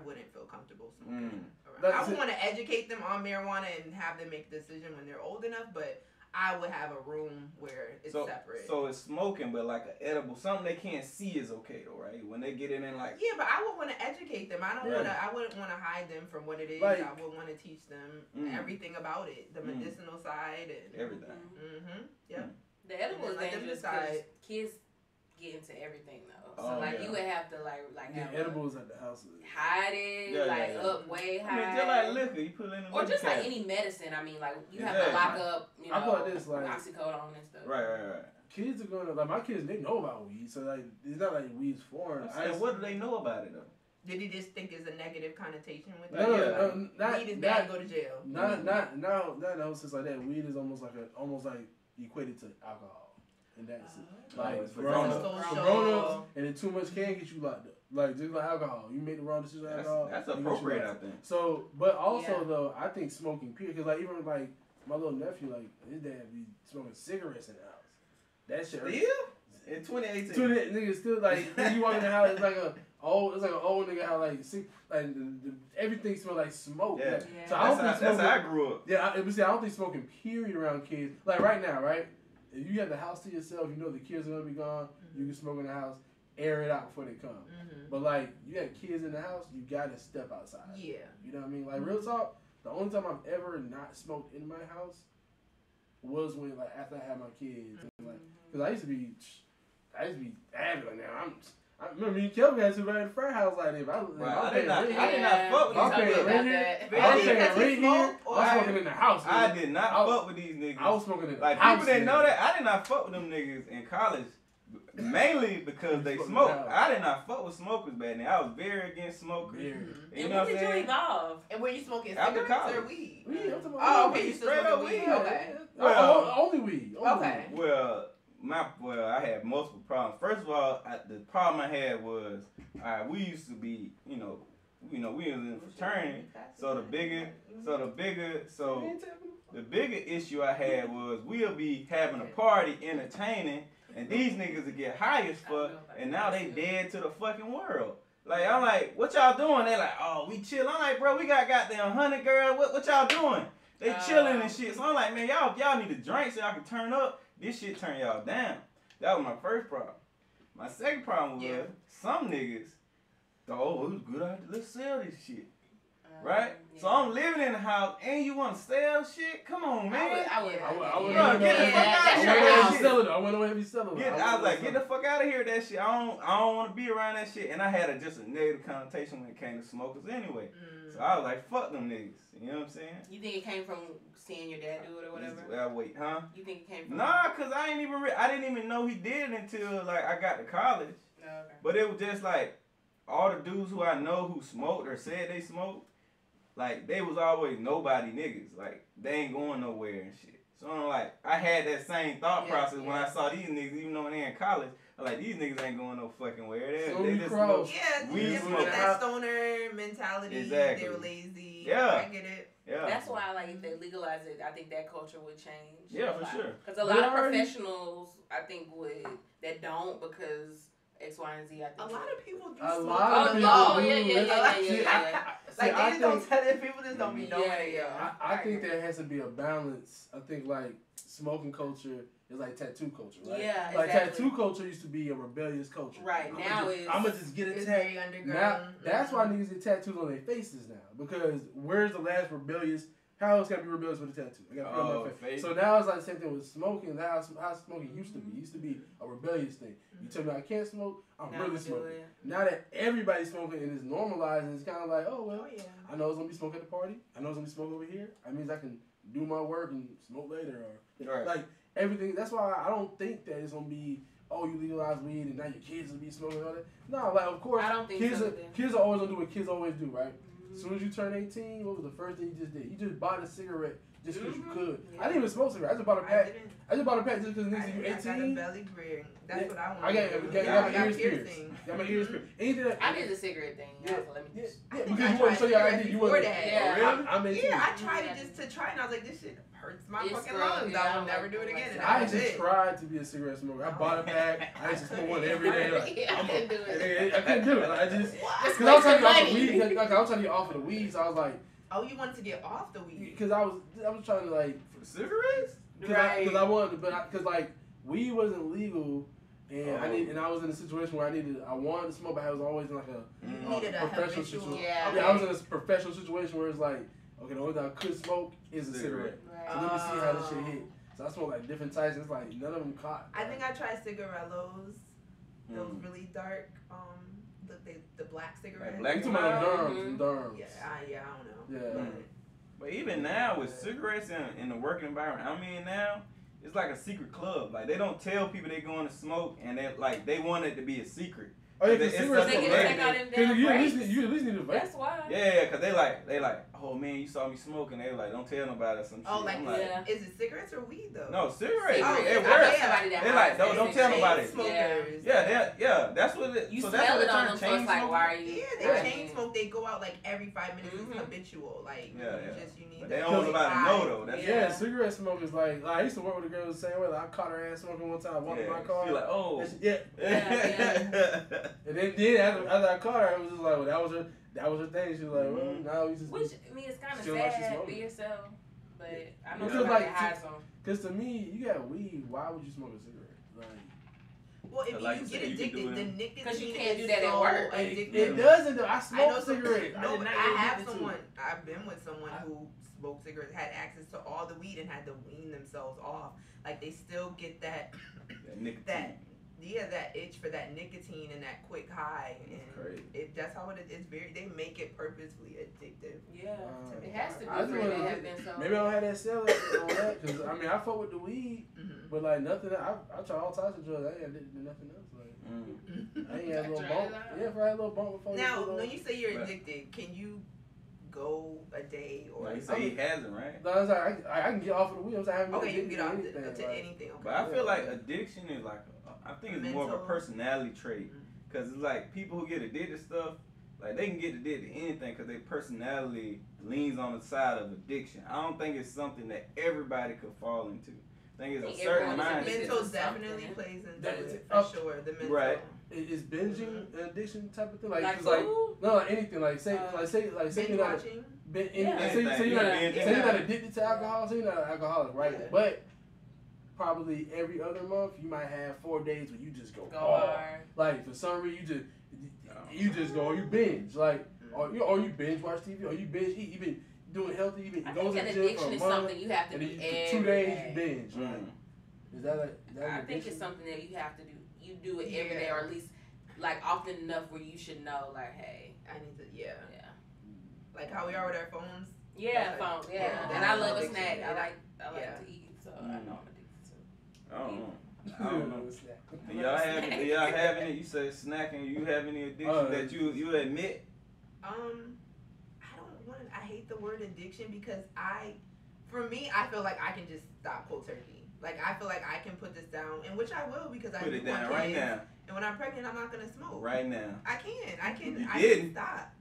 wouldn't feel comfortable smoking. I would want to educate them on marijuana and have them make a decision when they're old enough, but I would have a room where it's separate. So it's smoking, but like an edible, something they can't see is okay though, right? When they get in and like. Yeah, but I would want to educate them. I wouldn't want to hide them from what it is. Like, I would want to teach them everything about it, the medicinal side and everything. Yeah. The edible is dangerous because kids get into everything though. So you would have to like have edibles at the house. Hide it, up way high. I mean, just like liquor, you put it in the or just like any medicine. I mean, like you have to lock up, I thought this oxycodone and stuff. Right. Kids are gonna my kids. They know about weed, so like it's not like weed's foreign. What do they know about it though? Did he just think there's a negative connotation with it? No, weed is bad, go to jail. Not since like that. Weed is almost like equated to alcohol. And that's like for grown-ups, and then too much can get you locked up. Like just like alcohol, you make the wrong decision with alcohol. That's appropriate, I think. So, but also though, I think smoking period, because like even like my little nephew, like his dad be smoking cigarettes in the house. That shit. Still? In 2018. Niggas still like when you walk in the house, it's like an old nigga how everything smells like smoke. Yeah. Like, so I don't think smoking, that's how I grew up. Yeah, I don't think smoking period around kids. Like right now, right? If you have the house to yourself, you know the kids are gonna be gone. You can smoke in the house, air it out before they come. But like you got kids in the house, you gotta step outside. Yeah. You know what I mean? Like real talk, the only time I've ever not smoked in my house was when like after I had my kids. Like, cause I used to be avid like now. I remember me and Kelvin had to run in the frat house like that. I did not fuck with I was smoking in the house. I did not fuck with these niggas. I was smoking in the house. Like people didn't know that. I did not fuck with them niggas in college. Mainly because they smoke. I did not fuck with smokers back then. I was very against smokers. You know what I'm saying? You evolve? And were you smoking after cigarettes or weed? Weed. Oh, okay. You still smoking weed? Okay. Well, only weed. Okay. Well, I had multiple problems. First of all, the problem I had was, we used to be, we was in a fraternity. So the bigger issue I had was we'll be having a party, entertaining, and these niggas would get high as fuck, and now they dead to the fucking world. Like, I'm like, what y'all doing? They like, oh, we chill. I'm like, bro, we got goddamn 100 girls. What y'all doing? They chilling and shit. So I'm like, man, y'all need a drink so y'all can turn up. This shit turn y'all down. That was my first problem. My second problem was some niggas thought, it was a good idea. Let's sell this shit. Right? Yeah. So I'm living in the house and you want to sell shit? Come on, man. I would. Get the fuck out of here. I went away and be selling it. I was like, get the fuck out of here with that shit. I don't want to be around that shit. And I had just a negative connotation when it came to smokers anyway. So I was like, fuck them niggas. You know what I'm saying? You think it came from seeing your dad do it or whatever? Wait, huh? You think it came from? Nah, cause I didn't even know he did it until like I got to college. Okay. But it was just like all the dudes who I know who smoked or said they smoked, like they was always nobody niggas. Like they ain't going nowhere and shit. So I'm like, I had that same thought process when I saw these niggas, even though they in college. I'm like, these niggas ain't going no fucking where. They just smoke. Yeah, we smoke that stoner mentality. Exactly. They were lazy. Yeah. I get it. Yeah. That's why, like, if they legalize it, I think that culture would change. Yeah, for sure. Because a lot of professionals, I think, that don't because X, Y, and Z. I think a lot of people do. A lot of people do. Like they just don't tell it. People just don't be knowing it. Yeah. I think there has to be a balance. I think like smoking culture is like tattoo culture, right? Yeah, like exactly. tattoo culture used to be a rebellious culture. Right now I'm gonna just get a tattoo. Now that's why niggas get tattoos on their faces now because where's the last rebellious? How else can I be rebellious with a tattoo? I gotta put on my face. So now it's like the same thing with smoking. How smoking used to be. It used to be a rebellious thing. You tell me I can't smoke, I'm really smoking. Now that everybody's smoking and it's normalized, and it's kind of like, oh well, I know it's gonna be smoke at the party. I know it's gonna be smoke over here. That means I can do my work and smoke later, or like everything. That's why I don't think that it's gonna be, oh, you legalize weed and now your kids will be smoking all that. No, like of course, I don't think kids are always gonna do what kids always do, right? As soon as you turn 18, what was the first thing you just did? You just bought a cigarette just because you could. Yeah. I didn't even smoke cigarettes. I just bought a pack. I just bought a pack just because niggas you 18. I got a belly ring. That's what I want. I got my ears pierced. Got my ears pierced. Anything that I did the cigarette thing. Yeah, Yeah. because you want to show your ID. You want that. Yeah. I'm 18. Yeah, I tried it just to try, and I was like, this shit hurts my fucking lungs. Yeah, I will never do it again. And I that was just it. tried to be a cigarette smoker. I bought a pack. I used to smoke one every day. Like, I couldn't do it. I couldn't do it. I just Just because I was trying to get off the money. weed. Like, I was trying to get off of the weed, so I was like, Oh, you wanted to get off the weed? because I was trying to like For cigarettes? because I wanted to, but because like weed wasn't legal. And Oh. I was in a situation where I wanted to smoke, but I was always in like You needed a professional habitual. situation. Yeah. Yeah, I was in a professional situation where it's like, okay, the only thing I could smoke is a cigarette. Right. So let me see how this shit hit. So I smoked like different types. It's like none of them caught. I think I tried cigarillos. Those really dark, the black cigarettes. Black You talking about Mhm. Durhams? Yeah, I don't know. Yeah. But even now with cigarettes in the working environment, I mean now it's like a secret club. Like they don't tell people they going to smoke, and they want it to be a secret. Oh yeah, It's because such cigarettes a They smoke. can negative. take out them Because damn you breaks. at least need to vape. That's why. Yeah, cause they like, oh man, you saw me smoking. They like, don't tell nobody or some shit. Oh, like, I'm like, Yeah. is it cigarettes or weed though? no, cigarettes. Oh, It yeah. works. Somebody that They like, has don't it. tell Chain nobody. smokers. Yeah, that's what it. You so that's smell what it they on turn them, so chain it's like, smoking. why are you? Yeah, they Right. chain smoke. They go out like every 5 minutes. Mhm. It's habitual. Like Yeah, you need. But they to don't want nobody to know though. That's Yeah, cigarette smoke is like I used to work with a girl the same way. Like I caught her ass smoking one time. I walked in my car. You're like, oh. And she- Yeah. And then after I caught her, it was just like, well, that was her thing. She was like, well, now we just. Which I mean, it's kind of Feel like she's sad. smoking. Be yourself, but I know Because somebody like, that has them. Because to me, you got weed. Why would you smoke a cigarette? Like, Well, if Like you you get said, you can addicted, do the it. nicotine 'Cause you can't do is that at so work. addictive. it doesn't though. I I know smoke some, cigarettes. no, did but not I get have addicted to someone. it. I've been with someone who smoked cigarettes, had access to all the weed, and had to wean themselves off. Like they still get that that itch for that nicotine and that quick high, and Crazy. that's how it is. It's very. They make it purposefully addictive. Yeah, Uh, it has to be I for just it wanna- to have been so. Maybe I don't have that selling on that because I mean I fuck with the weed, Mm-hmm. but like nothing. I try all types of drugs. I ain't addicted to nothing else. Like I ain't had a little Try bump. it out. Yeah, if I had a little bump before. Now, you put on. when you say you're Right. addicted, can you go a day or? Like you say he hasn't, right? No, it's like I can get off of the weed. I'm saying I haven't been Okay, you can get off addicted to anything, like- anything. Okay. But I feel like addiction is like, I think it's more of a Mental. personality trait. Mhm. Cause it's like people who get addicted to stuff, like they can get addicted to anything because their personality leans on the side of addiction. I don't think it's something that everybody could fall into. I think it's think a certain everyone is mindset. addicted. Mental to definitely something. plays into That- it oh, for sure. The mental. right. Is binging an addiction type of thing? Like, Like 'cause, like food? no, like anything. Like say Binge you're not watching. Yeah. say you're not Yeah. say you're not addicted to alcohol. Say you're not an alcoholic, right? Yeah. But probably every other month you might have 4 days where you just go Go hard. hard. Like for some reason you just go or you binge like Mm. or you binge watch TV or you binge eat. You've been doing healthy. You've been I going think to an the gym for addiction a is month. something you have to And do then every for 2 days day. you binge. Right? Is that like that I an think it's addiction? something that you have to do. You do it every day, Yeah. or at least like often enough where you should know, like, hey, I need to. Yeah. yeah, Like how we are with our phones. yeah, That's like- phone, yeah. yeah, And that's I love a addiction. snack. Yeah. I like Yeah. to eat, so I know I'm addicted to. I don't know. Do y'all Love have snacks. do y'all have any? You say snacking. You have any addiction that you admit? I don't want. I hate the word addiction because for me, I feel like I can just stop cold turkey. Like I feel like I can put this down, and which I will because I Put do it down want right kids. now. And when I'm pregnant, I'm not gonna smoke. Right now. I can. You I didn't. can stop.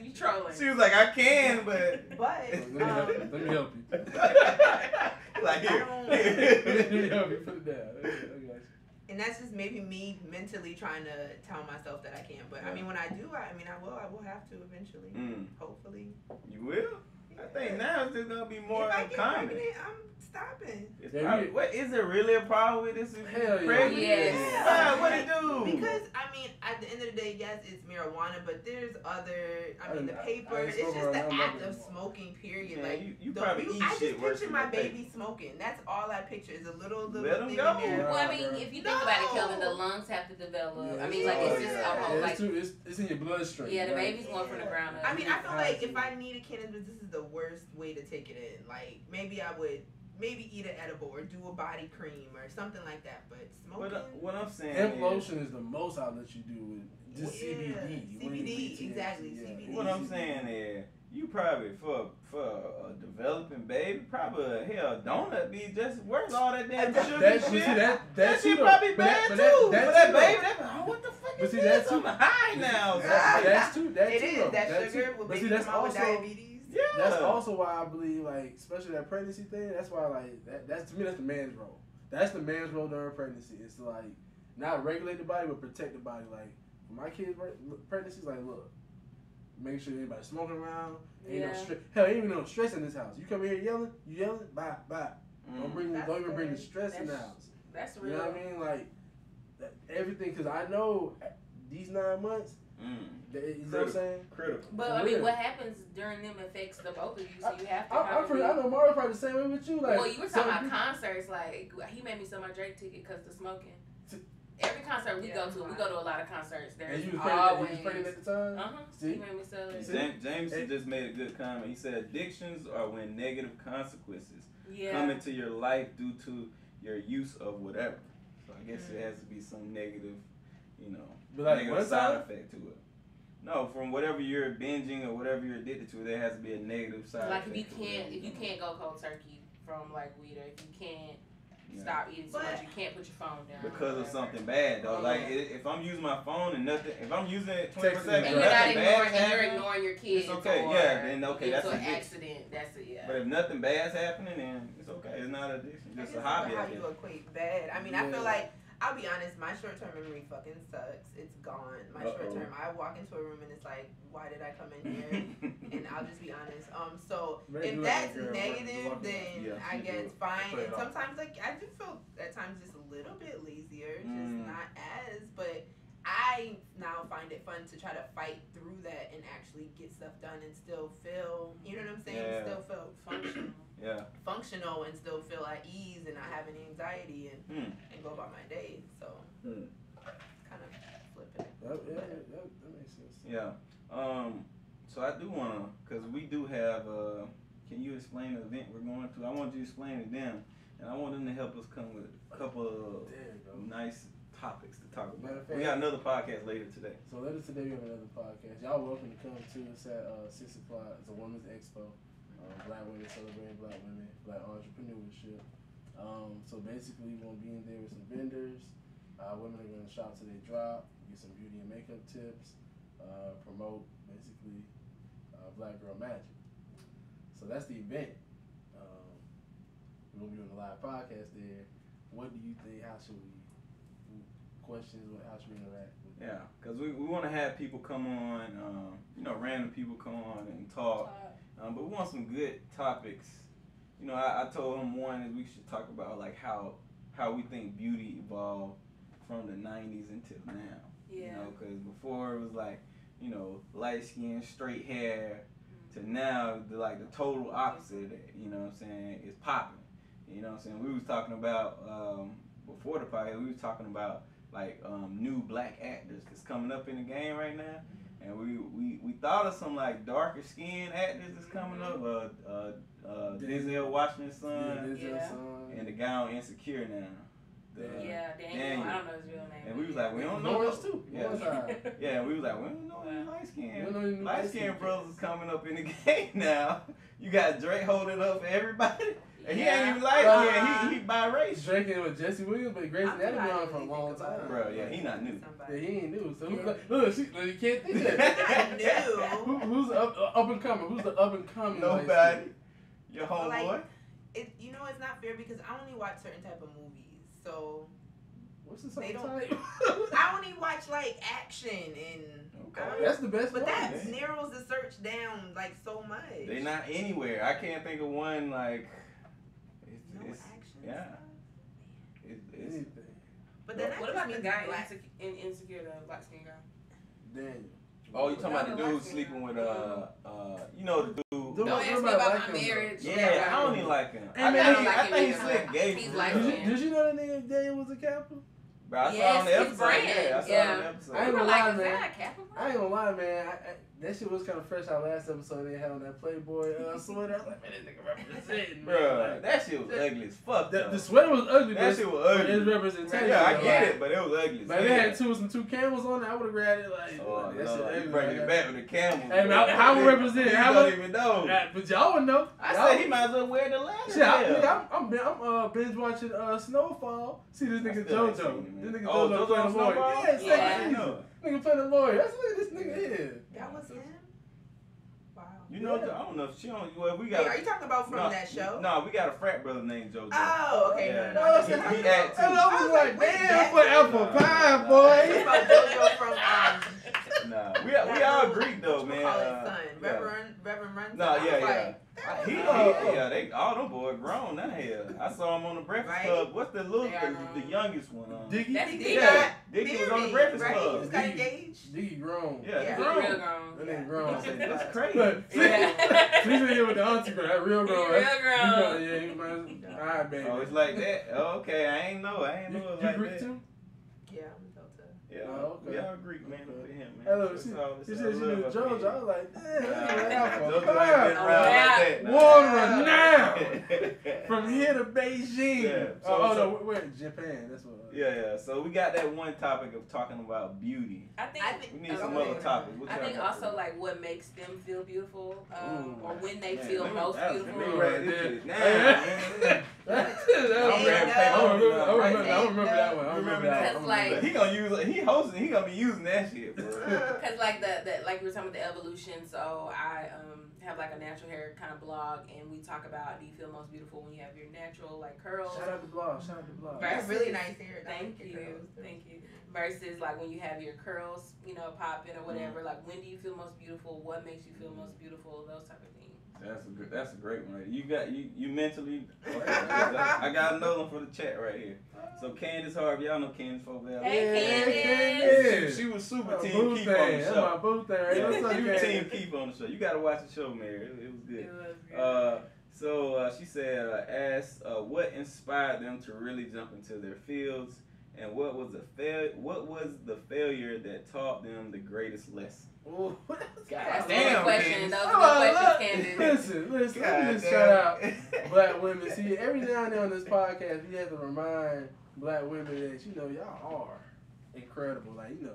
You trolling. She was like, I can, but. But Let me help you. Like here. Let me help you put it down. I got you. and that's just maybe me mentally trying to tell myself that I can. But I mean, when I do, I will have to eventually. Hopefully. You will? I think now it's just gonna be more if I get common. pregnant, I'm stopping. It's Yeah, probably, you- what is there really a problem with this? If Hell you're yeah. pregnant? Yes. Why? What it do? Because I mean, at the end of the day, yes, it's marijuana, but there's other. I mean, the I paper. ain't It's smoking just the around act nothing. of smoking. Period. Man, Like you probably eat I shit just worse picture than my that baby smoking. That's all I picture is a little Let 'em thing go. in there. Well, I mean, if you think about it, Kelvin, the No. lungs have to develop. Yeah, I mean, like it's just yeah. a whole, like It's in your bloodstream. yeah, the right? baby's going from the ground up. I mean, I feel like if I needed cannabis, this is the worst way to take it in. Like maybe I would eat an edible or do a body cream or something like that. But smoking. What I'm saying Hemp is, lotion is the most I'll let you do with Just CBD. CBD, exactly. Yeah. CBD. What I'm saying is, you probably for a developing baby, probably hell donut be just worth all that damn sugar shit. That shit probably bad too. For that baby, what the fuck is this? I'm high now. That's too. It is that sugar will make you come out with diabetes. Yeah. That's also why I believe, like, especially that pregnancy thing. That's why, like, that's to me, that's the man's role. That's the man's role during pregnancy. It's to, like, not regulate the body, but protect the body. Like, for my kids' pregnancies, like, look, make sure anybody smoking around. Ain't no stress. Hell, ain't even no stress in this house. You come here yelling, bye. Don't even bring the stress in the house. That's real. You know what I mean? Like, everything, because I know these 9 months. You know what I'm saying? Critical. But I mean, what happens during them affects the both of you, so you have to. I know Mario probably the same way with you. Like, well, you were talking about concerts. Like, he made me sell my Drake ticket because the smoking. Every concert we go to a lot of concerts. And you was pregnant at the time? See? He made me sell it. James just made a good comment. He said addictions are when negative consequences come into your life due to your use of whatever. So I guess it has to be some negative, negative side effect to it. No, from whatever you're binging or whatever you're addicted to, there has to be a negative side effect. Like if you can't go cold turkey from like weed, or if you can't stop eating so much, you can't put your phone down. Because of something bad, though. Like, if I'm using my phone and nothing, if I'm using it 24/7 and you're ignoring your kids, it's okay. Then okay, that's an accident. That's it. Yeah. But if nothing bad's happening, then it's okay. It's not an addiction. Just a hobby. How you equate bad? I mean, I feel like, I'll be honest, my short-term memory fucking sucks. It's gone. My short-term, I walk into a room and it's like, why did I come in here? And I'll just be honest. So if that's negative, then I guess fine. And sometimes, like, I do feel at times just a little bit lazier, just not as, but I now find it fun to try to fight through that and actually get stuff done and still feel, you know what I'm saying? Yeah. Still feel functional. Functional and still feel at ease and not have any anxiety and go about my day. So kind of flipping. That makes sense. Yeah. So I do wanna, cause we do have. Can you explain the event we're going to? I want you to explain it to them, and I want them to help us come with a couple of nice topics to talk about. We got another podcast later today. So later today we have another podcast. Y'all welcome to come to. It's at 6 o'clock. It's a women's expo. Black women celebrating black women, black entrepreneurship. So basically we're gonna be in there with some vendors. Women are gonna shop till they drop, get some beauty and makeup tips, promote basically Black Girl Magic. So that's the event. We're gonna be on the live podcast there. What do you think? How should we? Questions? How should we interact? Yeah, because we want to have people come on, random people come on and talk. But we want some good topics. I told him one is we should talk about like how we think beauty evolved from the 90s until now. Yeah. Because before it was like, light skin, straight hair, to now the total opposite of that. You know what I'm saying? It's popping. You know what I'm saying? We was talking about before the podcast. We was talking about new black actors that's coming up in the game right now. And we thought of some darker skinned actors that's coming up. Denzel Washington's son, and the guy on Insecure now. Daniel. I don't know his real name. And we was like, we don't know. Lawrence too. Yeah, we was like, we don't know any light skinned. Light skinned brothers is coming up in the game now. You got Drake holding up for everybody. And he ain't even light skinned. He biracial. Drinking with Jesse Williams, but Grey's Anatomy on for a long time. Bro, he not new. Yeah, he ain't new. So look, you can't think that. New. Who's the up and coming? Who's the up and coming? Nobody. Your homeboy. It's not fair because I only watch certain type of movies. So what's the they don't. type? I only watch action and. Okay. That's the best. But that narrows the search down so much. They not anywhere. I can't think of one It's action. Yeah. It's but then what about the guy in Insecure, the black skin guy? Daniel. Oh, you talking about the dude sleeping with the dude. Don't ask me about my marriage. Yeah, I don't even like him. I think he's slick gay. He's like Did you know that nigga Daniel was a Kappa? Bro, I saw on the episode. Brand. Yeah, I saw on the episode. I ain't gonna like, lie, is man. that a Capricorn? I ain't gonna lie, man. That shit was kind of fresh out last episode they had on that Playboy sweater. I was like, man, this nigga representing. Bro, Like, that shit was ugly as fuck. the sweater was ugly. That shit was ugly. It's representation. Yeah, I get like, it, but it was ugly. Man, they had some two camels on it. I would have grabbed it like. Oh, that no, shit you ugly. bringing it back with the camel. Hey, man, how we represent? You How don't much? even know. But y'all would know. I said he might as well wear the leather. Shit, I'm binge watching Snowfall. See this nigga still ain't seen JoJo. it, man. This nigga Oh, JoJo JoJo playing a lawyer. Snowfall? Yeah, Yeah. second season. Nigga playing a lawyer. That's what this nigga is. That was him. Wow. You know, I don't know if she don't. Well, we Wait, got. are you talking about from that show? No, we got a frat brother named JoJo. Oh, okay. Yeah. No, He act too. And I was like, wait, damn, that for apple nigga. pie, boy. It's about JoJo from Nah, we all Greek though, man. Call his son, Yeah. Reverend Run. No, I was yeah. like, They all them boys grown now here. I saw him on the Breakfast Right? Club. What's the little, They are grown. the youngest one? Diggy? That's He Diggy. got Yeah, Dickie was on the married, Breakfast right? He Club. just got engaged. Diggy grown. Yeah, Yeah. he He real grown. grown. That nigga grown. That's crazy. Look, Yeah. He's in here with the auntie girl. That real grown. Real That's- grown. Yeah, he might. Alright, baby. Oh, it's like that. Oh, okay, I ain't know it You like Greek that. too? Yeah, I'm Delta. Yeah, Oh, okay. we all Greek, man. Look at him, man. Hello, It's she all- it's said all she love knew up JoJo. here. I was like, damn, Nah, that's JoJo ain't been apple around pie. like that. Water now. From here to Beijing. Yeah, Oh, so- no, wait, Japan. That's what. Yeah. So we got that one topic of talking about beauty. I think We need Okay. some other topics. What I y'all think got also for like what makes them feel beautiful, Ooh. or when they Man, feel let me- most that's- beautiful. let me write this shit down, Hey, man. I remember that one. I remember that one. Cause, like- He gonna use. He hosting. He gonna be using that shit, bro. Cause like the like we were talking about the evolution. So I have like a natural hair kind of blog, and we talk about do you feel most beautiful when you have your natural like curls. Shout out to Blog. Shout out to Blog. You have really nice hair. Thank you. Versus like when you have your curls, you know, popping or whatever. Like when do you feel most beautiful? What makes you feel most beautiful? Those type of things. That's a great one. You mentally. I got another one for the chat right here. So Candace Harvey, y'all know Candace Fovell. Hey, Candace. She was super My team boo Keith thing. on the That's show. my boo thing. Right? What's up, She was team Candace? Keith on the show. You gotta watch the show, man. It was good. It was good. So she said, asked what inspired them to really jump into their fields, and what was the failure that taught them the greatest lesson? Ooh. That's damn, a good question. Candace. Those are good questions, Candace. Listen, let me just God shout out damn. black women. See, every now and then on this podcast, we have to remind black women that, you know, y'all are incredible. Like, you know,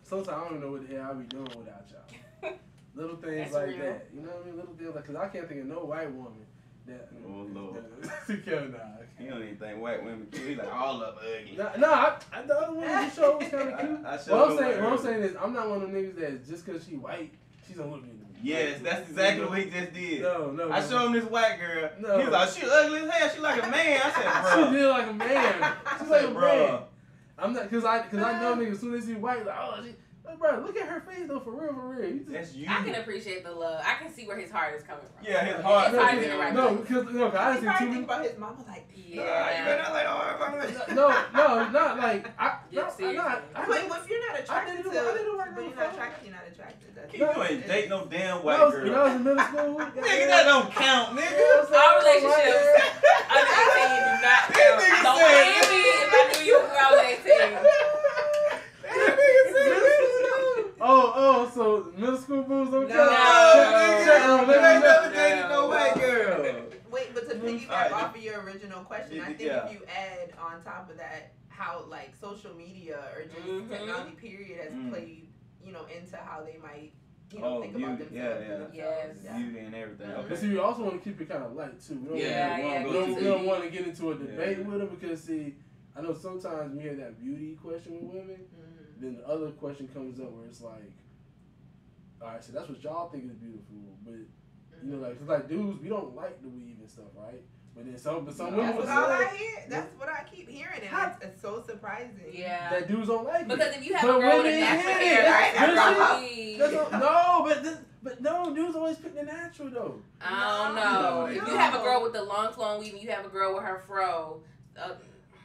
sometimes I don't even know what the hell I'll be doing without y'all. Little things That's like real. that. You know what I mean? Little things like, because I can't think of no white woman that. Oh, Lord. Nah. He don't even think white women cute. He like all of them ugly. No, the other one you showed was kind of cute. I What I'm saying is, I'm not one of them niggas that just because she white, she's gonna look at me. Yes, that's exactly what he just did. No. I showed him this white girl. No. He was like, she ugly as hell. She like a man. I said, bro. She did like a man. She's like a man. bro. I'm not, cause I know niggas as soon as they see white, like, oh, she, like, bro, look at her face though, for real. You just, That's you. I can appreciate the love. I can see where his heart is coming from. Yeah, his heart. His heart is in the right no, place. because I He didn't probably see think too many. about his mama like, Yeah. Like, oh, No, not like Yeah, seriously. wait, well, if you're not attracted didn't to, do- I didn't do work but on you're the not phone. attracted, you're not attracted. That's you ain't date no damn When white I was girl. in middle school, Nigga, that don't count, nigga. All relationships under 18 do not count. nigga Don't said- blame me if I knew you when I was 18. Oh, so middle school booze don't No. count? Check on, You let ain't me know. never dated no white girl. Wait, but to piggyback Alright. off of your original question, I think Yeah. if you add on top of that how like social media or just Mhm. technology period has Mm. played, you know, into how they might, you Oh, know, think about beauty. themselves. Yeah, and yeah. themselves. Yes. Beauty and everything. Mhm. But Okay. see, we also want to keep it kind of light too. We don't, Yeah, we me don't, too. we don't want to get into a debate Yeah. with them because see, I know sometimes when you hear that beauty question with women, Mhm. then the other question comes up where it's like, all right, so that's what y'all think is beautiful, but you know, like, 'cause like dudes, we don't like the weave and stuff, right? But then some women That's will what all I say hear. That's what I keep hearing, and How- it's so surprising. Yeah. that dudes don't like it. Because if you have But a girl with a women natural hate it. hair, right? That's That's what- weave. but no, dudes always pick the natural though. I don't know. No. If you have a girl with the long flowing weave and you have a girl with her fro,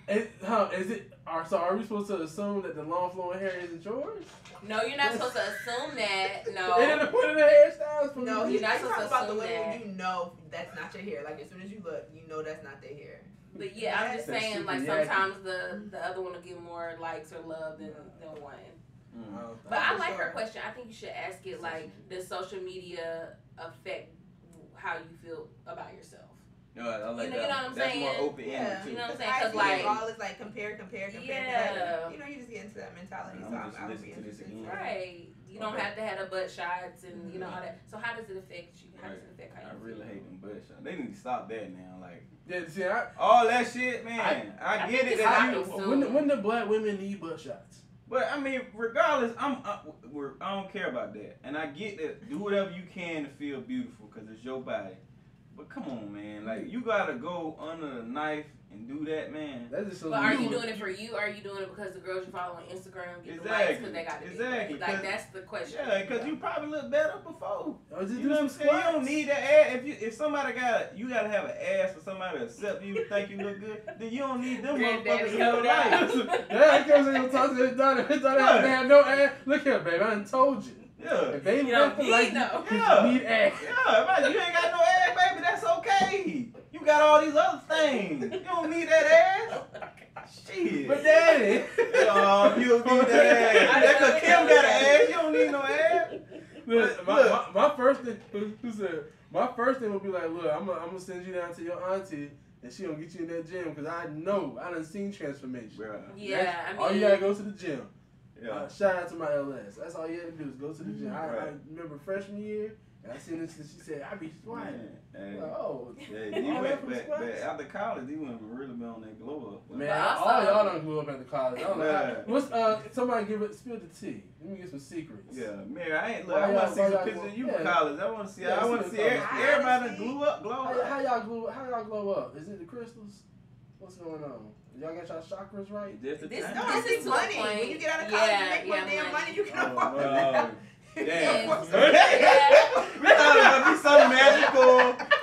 Is it? So are we supposed to assume that the long flowing hair isn't yours? no, you're not supposed to assume that. And then No. the point of the hairstyles from No, the he's not not supposed talking to about the assume women that. when you know that's not your hair. Like as soon as you look, you know that's not their hair. But yeah, I'm just saying, like, sometimes the other one will get more likes or love than one. But I like her question. I think you should ask it, like, does social media affect how you feel about yourself? No, I like you that. know what I'm That's saying? more open-ended, too. You know what I'm saying? Because, like, all is like compare. Yeah. Like, you just get into that mentality. I'm So just I would listen be to this interested. again. Right. You don't have to have the butt shots and, you know, all that. So how does it affect you? How does it affect how you I feel? really hate them butt shots. They need to stop that now. Like, Yeah, see, all that shit, man. I get it. That when the black women need butt shots. But I mean, regardless, I don't care about that, and I get that. Do whatever you can to feel beautiful, cause it's your body. But come on, man, like you gotta go under the knife and do that, man. That's just so. But are you doing it for you? Or are you doing it because the girls you follow on Instagram get the likes because they got it? Like that's the question. Yeah, cause you probably look better before. You know what I'm saying? You don't need that ass. If somebody you gotta have an ass for somebody to accept you, think you look good. Then you don't need them motherfuckers in your life. Yeah, he comes in and talks to his daughter. His daughter have no ass. Look here, baby. I done told you. Yeah. If they you don't need like no. Yeah. need ass. Yeah, you ain't got no ass, baby. That's okay. You got all these other things. You don't need that ass. Shit. But daddy. Oh, you don't need that ass. That's cause Kim got an ass. You don't need no ass. Look, my first thing, who said, my first thing would be like, look, I'm gonna send you down to your auntie, and she gonna get you in that gym, because I done seen transformation. Bruh. Yeah, I mean. All you gotta go to the gym. Yeah. Shout out to my LS. That's all you had to do is go to the gym. I remember freshman year, and I seen this, and she said, I be squatting. Yeah, you went, but after college, you went really been on that glow up. Man, all y'all done grew up at the college. I don't know. Somebody spill the tea. Let me get some secrets. Yeah, man, I want to see some pictures of you in college. I want to see. I want to see everybody glow up. How y'all glow up? Is it the crystals? What's going on? Y'all got y'all chakras right? This is money. When you get out of college, you make more damn money. You can afford Damn. We thought it would be so magical.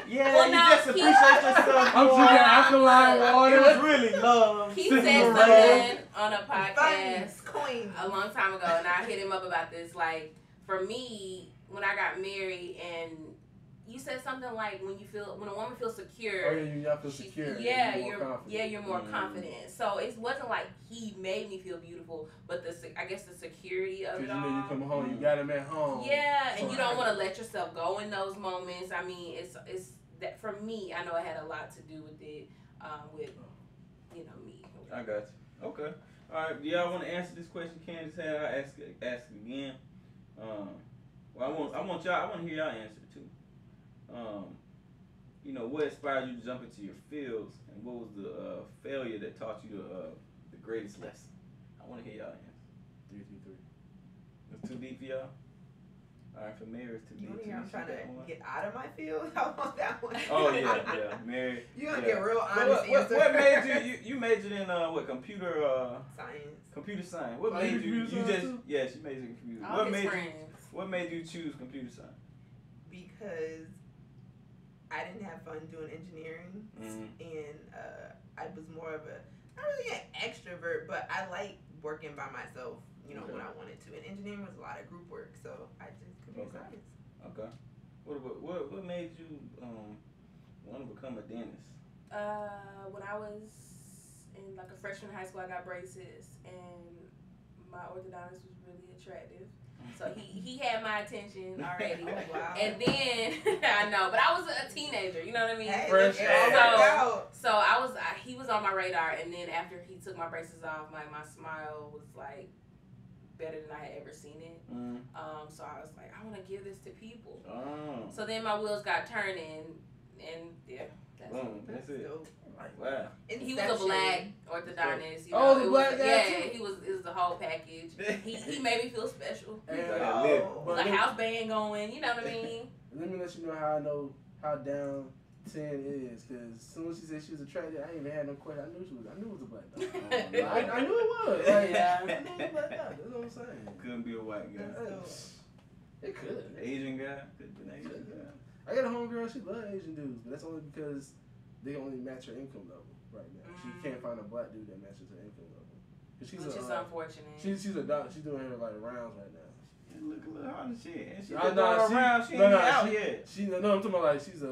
Yeah, well, you just appreciate yourself. I'm drinking alkaline water. It was really love. He said something on a podcast a long time ago, and I hit him up about this. Like, for me, when I got married, and you said something like when a woman feels secure. Oh yeah, y'all feel secure. Yeah, you're more confident. So it wasn't like he made me feel beautiful, but I guess the security of it all. Because you know you come home, you got him at home. Yeah, and you don't want to let yourself go in those moments. I mean, it's that for me. I know it had a lot to do with it, with me. I got you. Okay. All right. Do y'all want to answer this question Candace had? I'll ask it again. Well, I want to hear y'all answer it too. What inspired you to jump into your fields, and what was the failure that taught you the greatest lesson? I want to hear y'all answer. 3, 2, 3. It's too deep for y'all? All right, for Mary, it's too deep. I'm trying to get out of my field. I want that one. Oh yeah, Mary. You're gonna get real honest. What made you majored in computer science? Computer science. What made you? She majored in computer. What made you choose computer science? Because I didn't have fun doing engineering, and I was more of not really an extrovert, but I like working by myself, when I wanted to. And engineering was a lot of group work, so I just computer science. Okay. What made you want to become a dentist? When I was in like a freshman in high school, I got braces, and my orthodontist was really attractive. So he had my attention already. Oh, wow. And then I know, but I was a teenager, you know what I mean? Hey, he was on my radar, and then after he took my braces off, my smile was like better than I had ever seen it. So I was like, I want to give this to people. So then my wheels got turning, and that's it. Dope. Wow. He was a black orthodontist. The black guy it was the whole package. He made me feel special. But the house band going, you know what I mean? Let me let you know how I know how down 10 is, because as soon as she said she was attracted, I ain't even had no question. I knew it was a black guy. I knew it was. I knew it was a black guy. That's what I'm saying. Couldn't be a white guy. It could. Asian guy? Could be an Asian guy. I got a homegirl, she loves Asian dudes, but that's only because they only match her income level right now. She can't find a black dude that matches her income level. Which is unfortunate. She's a doctor. She's doing her rounds right now. She look a little hard as shit. And she been going around. She ain't out yet. I'm talking about she's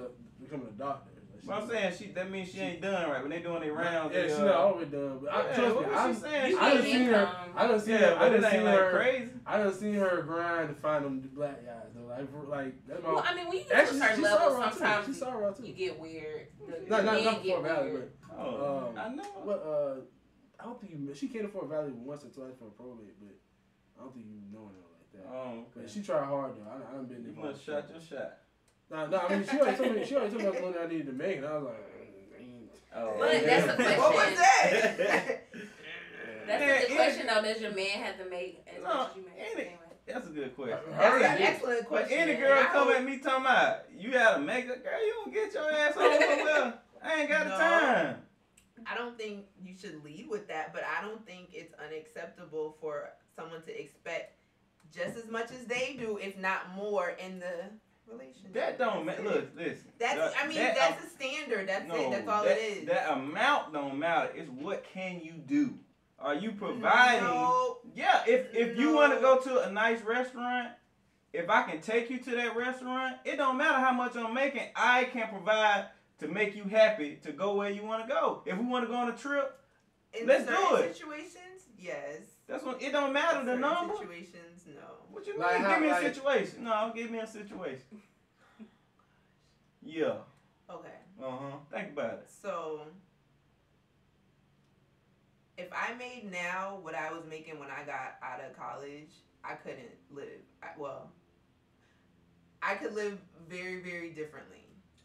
becoming a doctor. But I'm saying that means she ain't done right when they doing their rounds. Yeah, she's not all the way done. But trust me, what she saying? I done seen her. I done seen her crazy. I done seen her grind to find them black guys though. Like that's my. Well, I mean, when you get to a certain level, sometimes you get weird. Not for Valley, but I know. But I don't think she can't afford Valley once or twice for a probate, but I don't think you know her like that. Oh, okay. But she tried hard though. I done been there. You must shot your shot. No, I mean she already told me how much money I needed to make, and I was like, But that's the question. What was that? That's the question though. Does your man have to make as much as you make? Anyway. That's a good question. That's an excellent question. Any girl come at me talking about you gotta make a girl, you don't get your ass on well. I ain't got the time. I don't think you should lead with that, but I don't think it's unacceptable for someone to expect just as much as they do, if not more, in the relationship. That don't matter. Look, listen. That's a standard. That's it. That's all it is. That amount don't matter. It's what can you do. Are you providing? No. Yeah. If you want to go to a nice restaurant, if I can take you to that restaurant, it don't matter how much I'm making. I can provide to make you happy to go where you want to go. If we want to go on a trip, let's do it. Situations, yes. That's what. It don't matter the number. Situations, no. What you mean? Give me a situation. No, give me a situation. Yeah. Okay. Think about it. So, if I made now what I was making when I got out of college, I couldn't live. I could live very, very differently.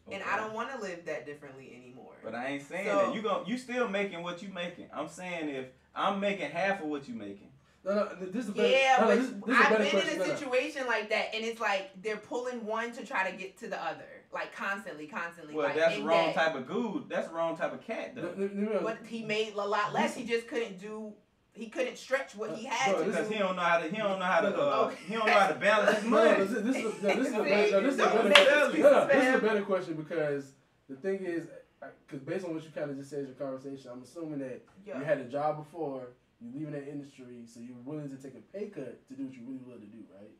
Okay. And I don't want to live that differently anymore. But I ain't saying that. You still making what you making. I'm saying if I'm making half of what you making. No, this is I've been in a situation like that, and it's like they're pulling one to try to get to the other, like constantly. Well, like, that's the wrong type of goo. That's the wrong type of cat, though. But he made a lot less. He just couldn't do. He couldn't stretch what he had to because he don't know how to balance his money. This is a better question because the thing is, because based on what you kind of just said in your conversation, I'm assuming that you had a job before, you leaving that industry, so you're willing to take a pay cut to do what you really love to do, right?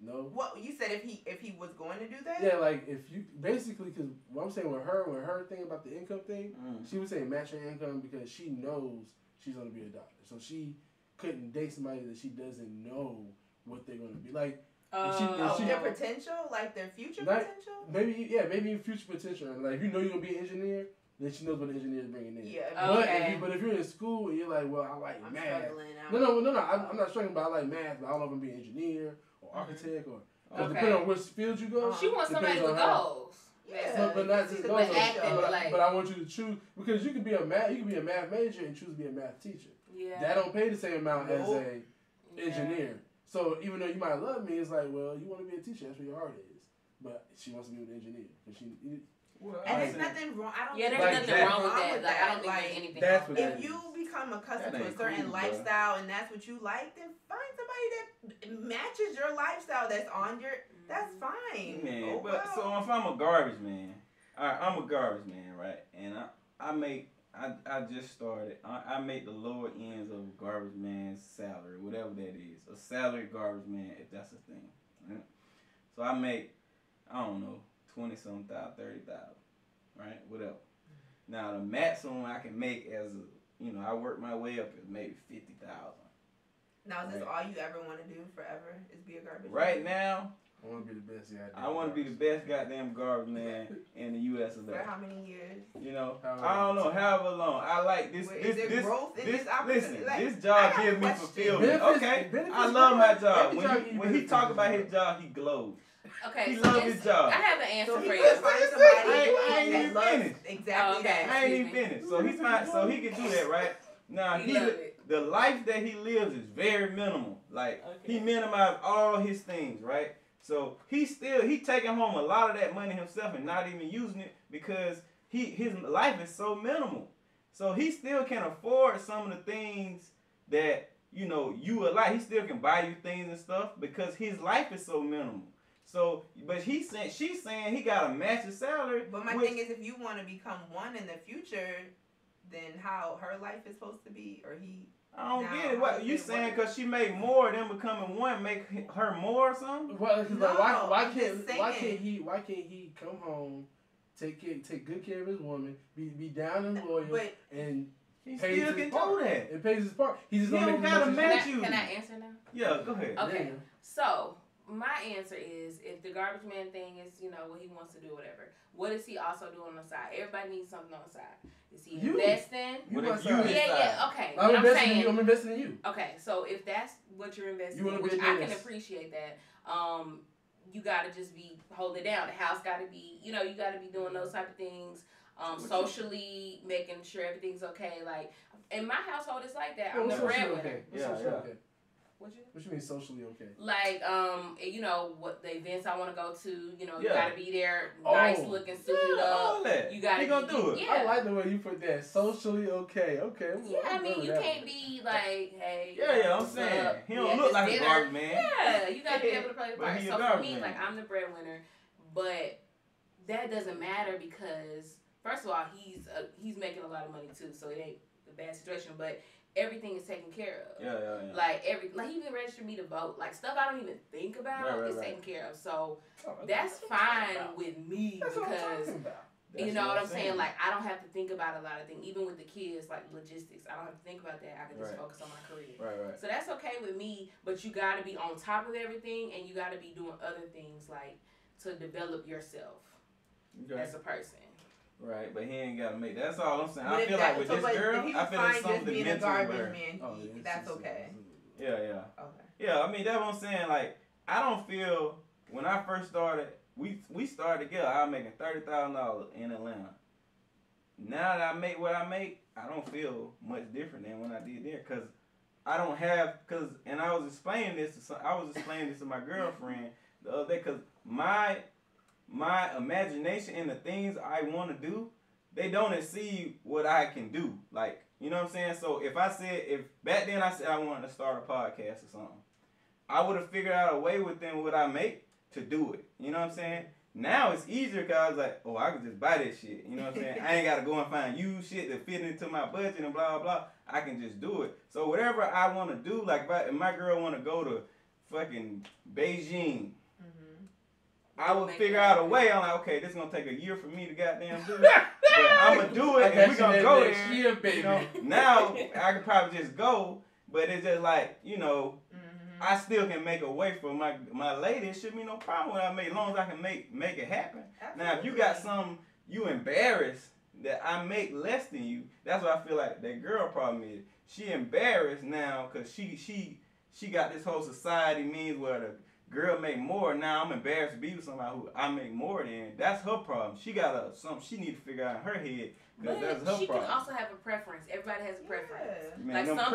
No. What you said if he was going to do that? Yeah, like if you basically because what I'm saying with her thing about the income thing, she was saying match her income because she knows she's gonna be a doctor, so she couldn't date somebody that she doesn't know what they're gonna be like. Their potential, like their future potential. Maybe future potential. Like if you know you're gonna be an engineer, then she knows what the engineer is bringing in. Yeah. But if you're in school and you're like, well, I like math. No. I'm not struggling, but I like math. But I don't know if I'm be an engineer or architect or depending on which field you go. She wants somebody with goals. Yeah, but not just goals. But I want you to choose because you can be a math major and choose to be a math teacher. Yeah. That don't pay the same amount as a engineer. So even though you might love me, it's like, well, you want to be a teacher. That's where your heart is. But she wants to be an engineer because and there's nothing wrong. I don't. Yeah, there's nothing wrong with that. I don't think there's anything wrong with that. If you become accustomed to a certain lifestyle and that's what you like, then find somebody that matches your lifestyle. That's on your. That's fine. Man, so if I'm a garbage man, all right, I'm a garbage man, right? And I just started. I make the lower ends of garbage man's salary, whatever that is. A salary garbage man, if that's a thing. Right? So I make, I don't know, 20-something thousand, 30,000, right? Whatever. Now the maximum I can make I work my way up is maybe 50,000. Now is this all you ever want to do forever? Is be a garbage right man? Now. I want to be the best. I want to be the best goddamn garbage man in the U.S. of A. For how many years? I don't know, however long. I like this. This job gives me fulfillment. Okay, I love my job. When he talk about his job, he glows. Okay, he loves his job. I have an answer for you. I ain't even finished. Exactly that. I ain't even finished. So he's fine. So he can do that, right? Now the life that he lives is very minimal. Like he minimized all his things, right? So he taking home a lot of that money himself and not even using it because his life is so minimal. So he still can afford some of the things that you would like. He still can buy you things and stuff because his life is so minimal. So, but she's saying he got to match his salary. But my thing is, if you want to become one in the future, then how her life is supposed to be, or he. I don't get it. What you saying? Because she made more, them becoming one, make her more or something? Well, why can't he come home take good care of his woman, be down and loyal, and he still can do that. It pays his part. He just don't gotta match you. Can I answer now? Yeah, go ahead. Okay, so my answer is, if the garbage man thing is, what he wants to do, whatever, what does he also do on the side? Everybody needs something on the side. Is he investing? Okay. I'm investing in you. Okay, so if that's what you're investing in, which I can appreciate that, you gotta just be holding it down. The house gotta be, you gotta be doing those type of things. Socially making sure everything's okay. Like in my household, it's like that. I'm the breadwinner. Okay. Okay. What you mean socially okay? Like, what the events I want to go to, you gotta be there, nice looking, suited up. You gotta do it. Yeah. I like the way you put that. Socially okay. Okay. I mean, you can't be like, hey. Yeah, I'm saying. He don't look like a garbage man. Yeah, you gotta be able to play the part. So for me, like, I'm the breadwinner, but that doesn't matter because, first of all, he's making a lot of money too, so it ain't a bad situation, but everything is taken care of. Yeah. Like he even registered me to vote. Like stuff I don't even think about is taken care of. So that's fine with me because you know what I'm saying? Like I don't have to think about a lot of things. Even with the kids, like logistics, I don't have to think about that. I can just focus on my career. Right. So that's okay with me, but you gotta be on top of everything and you gotta be doing other things like to develop yourself as a person. Right, but he ain't gotta make. That's all I'm saying. I feel like with this girl, I feel like something being a garbage man. That's okay. Yeah. Okay. Yeah, I mean that's what I'm saying. Like I don't feel when I first started, we started together. I was making $30,000 in Atlanta. Now that I make what I make, I don't feel much different than when I did there, cause I don't have. And I was explaining this to my girlfriend the other day, cause my imagination and the things I want to do, they don't exceed what I can do. Like, you know what I'm saying? So if back then I said I wanted to start a podcast or something, I would have figured out a way within what I make to do it. You know what I'm saying? Now it's easier because I was like, oh, I can just buy this shit. You know what I'm saying? I ain't got to go and find used shit to fit into my budget and blah, blah, blah. I can just do it. So whatever I want to do, like if my girl want to go to fucking Beijing, I would figure out a way. I'm like, okay, this is going to take a year for me to goddamn do it. But I'm going to do it, and we're going to go there. Year, baby. Now, I could probably just go, but it's just like, I still can make a way for my lady. It shouldn't be no problem when I make, as long as I can make it happen. Absolutely. Now, if you got something you embarrassed that I make less than you, that's what I feel like that girl problem is. She embarrassed now because she got this whole society means where the girl make more. Now I'm embarrassed to be with somebody who I make more than. That's her problem. She got something she need to figure out in her head. But that's her she problem. can also have a preference. Everybody has a preference. Man, like some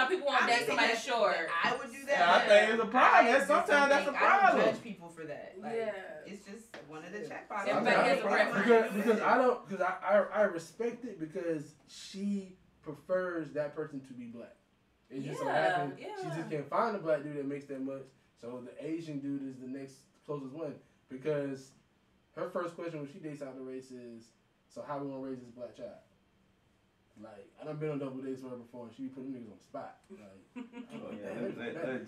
people want to date somebody short. I would do that. Yeah, I think it's a problem. Sometimes that's a problem. I don't judge people for that. Like, it's just one of the checkboxes. Everybody has a preference. Because I respect it because she prefers that person to be black. It just so happens she just can't find a black dude that makes that much. So the Asian dude is the next closest one because her first question when she dates out the race is, so how we gonna raise this black child? Like I done been on double dates with her before and she be putting niggas on the spot. Like,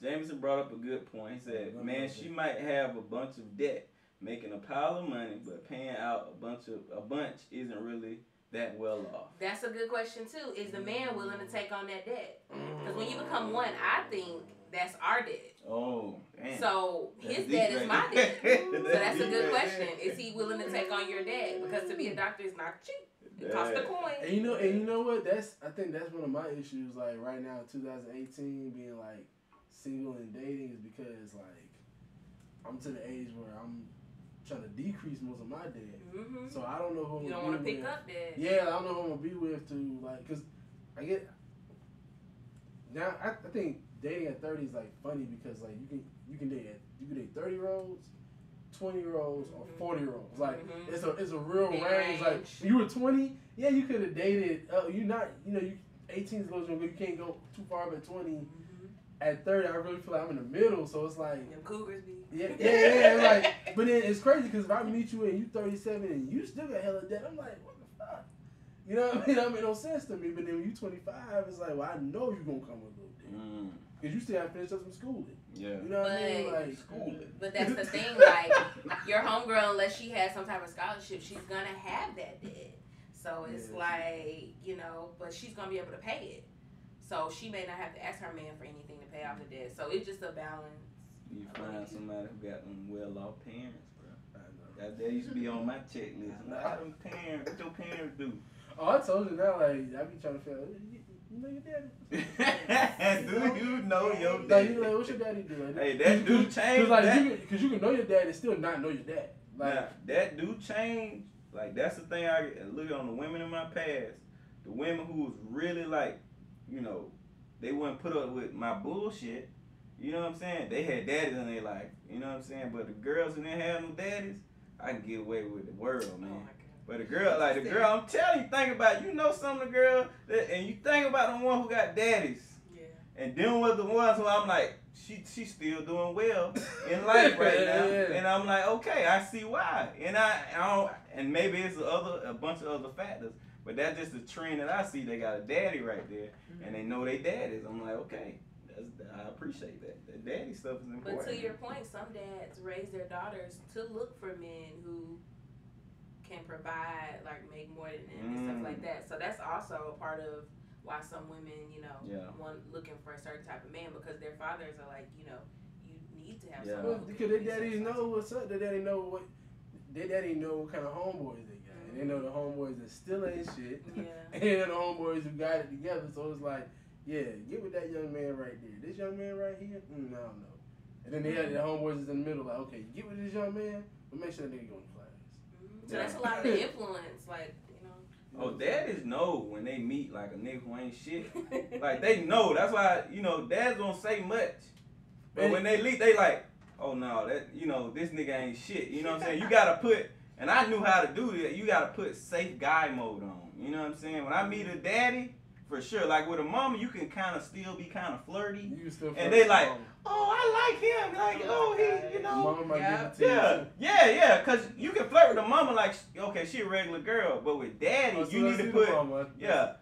Jameson brought up a good point. He said, man, she might have a bunch of debt, making a pile of money, but paying out a bunch isn't really that well off. That's a good question too. Is the man willing to take on that debt? Because when you become one, I think that's our debt. Oh, damn. So his debt is my debt. So that's a good question. Is he willing to take on your debt? Because to be a doctor is not cheap. It costs a coin. And you know what? I think that's one of my issues. Like right now, 2018, being like single and dating is because like I'm to the age where I'm trying to decrease most of my debt. Mm-hmm. So I don't know who I'm you don't want to pick up debt. Yeah, I don't know who I'm gonna be with to like, cause I get now. I think dating at 30 is like funny because like you can date 30-year-olds, 20-year-olds, or 40-year-olds. Like it's a real range. Like when you were 20, yeah, you could have dated. You 18 is a little younger. You can't go too far up at 20. At 30, I really feel like I'm in the middle, so it's like them cougars be. Yeah. Like, but then it's crazy because if I meet you and you 37 and you still got hella debt, I'm like, what the fuck? You know what I mean? That made no sense to me. But then when you 25, it's like, well, I know you're gonna come with a little debt. Because you still have to finish up some schooling. Yeah. You know what I mean? Like, schooling. But that's the thing, like, your homegirl, unless she has some type of scholarship, she's going to have that debt. So it's like, you know, but she's going to be able to pay it. So she may not have to ask her man for anything to pay off the debt. So it's just a balance. You find somebody who got them well-off parents, bro. That used to be on my checklist. Them parents, what your parents do? Oh, I told you now, like, I be trying to figure out, you know your daddy? Do you know your daddy? daddy? Like, you like, what's your daddy do? Like, Hey, that do change. Because you can know your dad and still not know your dad. Like, now, that do change. Like, that's the thing I look on the women in my past. The women who was really like, you know, they wouldn't put up with my bullshit. You know what I'm saying? They had daddies in their life. You know what I'm saying? But the girls who didn't have no daddies, I can get away with the world, man. Oh, but the girl, I'm telling you, think about, you know some of the girls, and you think about the one who got daddies. Yeah. And them was the ones who I'm like, she's still doing well in life right now. And I'm like, okay, I see why. And I don't, and maybe it's a bunch of other factors, but that's just the trend that I see. They got a daddy right there, and they know they daddies. I'm like, okay, I appreciate that. The daddy stuff is important. But to your point, some dads raise their daughters to look for men who can provide, like make more than them and stuff like that. So that's also a part of why some women, you know, want looking for a certain type of man, because their fathers are like, you know, you need to have someone. Because their daddies know what's up. Their daddy know what kind of homeboys they got. And they know the homeboys that still ain't shit. Yeah. And the homeboys who got it together. So it's like, yeah, get with that young man right there. This young man right here, I don't know. And then they had the homeboys in the middle, like, okay, get with this young man, but make sure that nigga go to class. So that's a lot of the influence, like, you know. Oh, daddies know when they meet like a nigga who ain't shit. Like, they know. That's why, you know, dads don't say much. But when they leave, they like, oh no, that, you know, this nigga ain't shit. You know what I'm saying? You gotta put, and I knew how to do that, you gotta put safe guy mode on. You know what I'm saying? When I meet a daddy, for sure. Like with a mama, you can kind of still be kind of flirty. You can still and they like, oh, I like him. Like, oh, he, you know. Mama might give it to you. Yeah. Because you can flirt with a mama like, okay, she a regular girl. But with daddy, you need to put,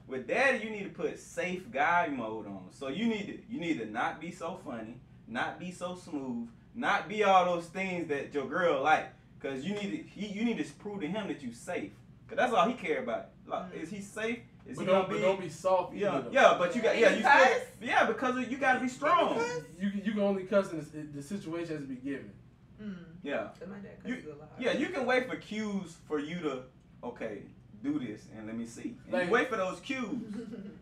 with daddy, you need to put safe guy mode on. So you need to not be so funny, not be so smooth, not be all those things that your girl like. Because you need to prove to him that you safe. Because that's all he care about. Like, is he safe? But don't be soft. But you got because you got to be strong. You can only cuss in the situation as it be given. Yeah. You can wait for cues for you to do this and let me see. And you wait for those cues.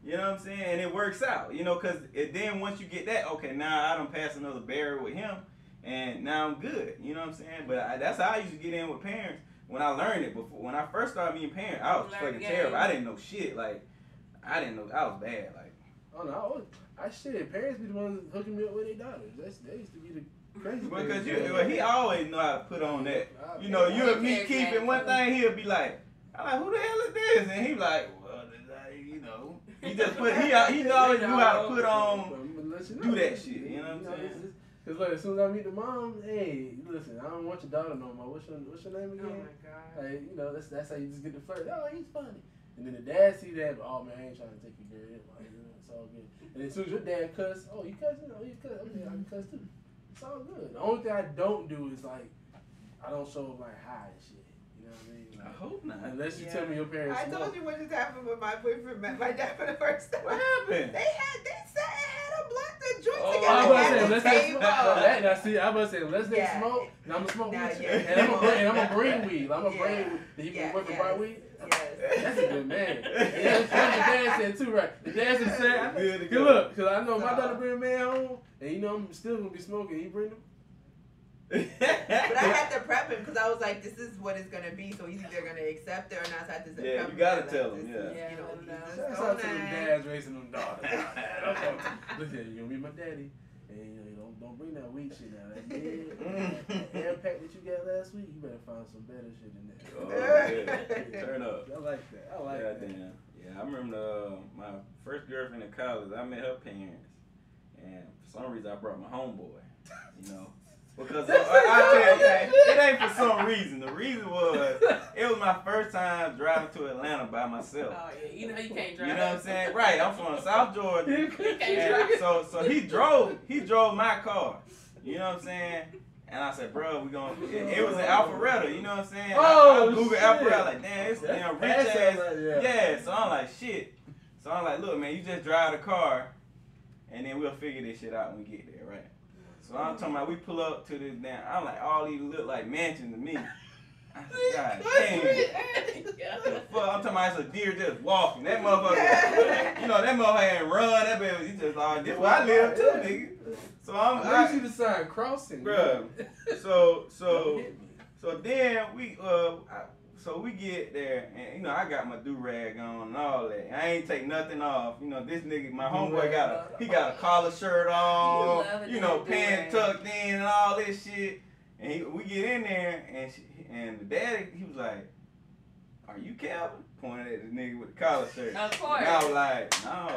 You know what I'm saying? And it works out. You know, because then once you get that, okay, now I done passed another barrier with him, and now I'm good. You know what I'm saying? But that's how I used to get in with parents. When I learned it before, when I first started meeting parents, I was fucking terrible. I didn't know shit. Like, I didn't know. I was bad. Like, oh no, parents be the ones hooking me up with their daughters. They used to be the crazy. Because he always know how to put on that. You know, you'll meet Keith, and one thing he'll be like, I'm like, who the hell is this? And he like, well, you know, he just put he always knew how to put on do that shit. You know what I'm saying? Cause like as soon as I meet the mom, hey, listen, I don't want your daughter no more. What's your name again? Oh my god. Like, you know, that's how you just get the flirt. Oh, he's funny. And then the dad see that, but oh man, I ain't trying to take your girl. Like, you know, it's all good. And then as soon as your dad cuss, oh you cuss, you know, you cuss. Okay, I can cuss too. It's all good. The only thing I don't do is like, I don't show up like high and shit. You know what I mean? Like, I hope not. Unless you tell me your parents. I told you what just happened when my boyfriend met my dad for the first time. What happened? They sat and had a blunt and drink together. I was let's say smoke. And I'm gonna smoke with you. And I'm gonna bring weed. I'm gonna bring weed. Did he bring weed? Yes. That's a good man. Yeah, that's what the dad said too, right? The dad said, look, because I know my daughter bring a man home, and you know I'm still gonna be smoking. He bring them. But I had to prep him because I was like, this is what it's gonna be, so he's either gonna accept it or not. So I had to prep him. You gotta tell him, You know, shout out to them dads raising them daughters. Listen, you're gonna be my daddy, and you know, don't bring that weak shit out. That air pack that you got last week, you better find some better shit in there. Oh, yeah. Turn up. I like that. I like that. Damn. Yeah, I remember my first girlfriend in college. I met her parents, and for some reason I brought my homeboy. You know. Because I tell you, it ain't for some reason. The reason was it was my first time driving to Atlanta by myself. Oh yeah, you know you can't drive. You know what I'm saying? Right. I'm from South Georgia. You can't And drive. so he drove my car. You know what I'm saying? And I said, bro, we gonna. It was an Alpharetta. You know what I'm saying? Oh, I Googled shit. Alpharetta, like, damn, it's rich ass. Like, Yeah. So I'm like, shit. So I'm like, look, man, you just drive the car, and then we'll figure this shit out when we get there, right? So I'm talking about we pull up to this damn. I'm like, all these look like mansions to me. I said, God damn. The fuck? I'm talking about it's a deer just walking. That motherfucker, you know, that motherfucker ain't run. That baby, he just all this where I live too, nigga. So I see the sign crossing, bruh. So then we get there, and you know I got my do rag on and all that. I ain't take nothing off. You know this nigga, my homeboy got a collar shirt on, you know pants tucked in and all this shit. And we get in there, and the daddy he was like, "Are you Calvin?" Pointing at the nigga with the collar shirt. Of course. And I was like, "No."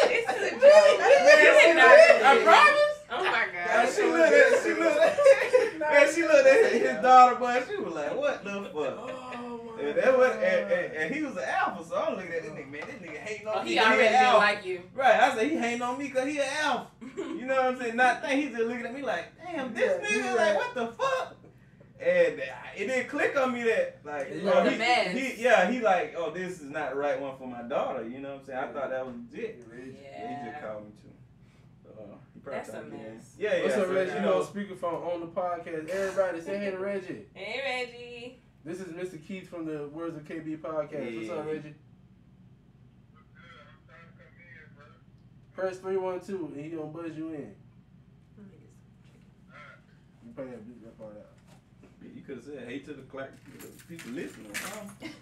This is a joke. I promise. Oh my And god. she looked at his daughter, but she was like, "What the fuck?" And that was, and he was an alpha, so I'm looking at this nigga, man. This nigga hating on me. He already didn't like you. Right, I said he hating on me because he an alpha. You know what I'm saying? Not think he's just looking at me like, damn, this nigga, like, what the fuck? And it didn't click on me that, like, he like, oh, this is not the right one for my daughter. You know what I'm saying? I thought that was legit. Yeah. He just called me too. That's a mess. Yeah. What's up, so, Reggie? You know, speakerphone on the podcast. Everybody say hey to Reggie. Hey, Reggie. This is Mr. Keith from the Words of KB podcast. What's up, Reggie? Press 312 and he gonna buzz you in. You probably gotta beat that part out. You could have said hey to the people listening.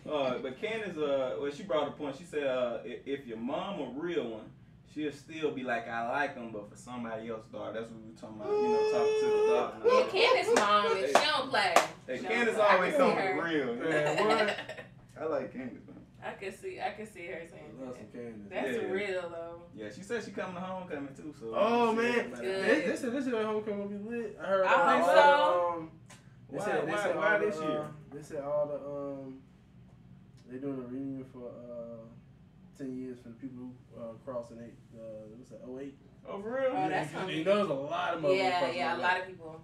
But Candace, well, she brought a point. She said, if your mom a real one, she'll still be like, I like them, but for somebody else, dog, that's what we talking about. You know, talking to the dog. Yeah, Candace's mom, she don't play. Hey, Candace always come for real. Man, what? I like Candace, man. I can see her saying that. That's real though. Yeah, she said she coming to homecoming too. So. Oh man, this year homecoming will be lit. I heard. I think so. Why this year? They said all the they doing a reunion for 10 years for the people who crossing 08. Oh, for real? Oh, that's funny. You know, there's a lot of motherfuckers. Yeah, a lot of people.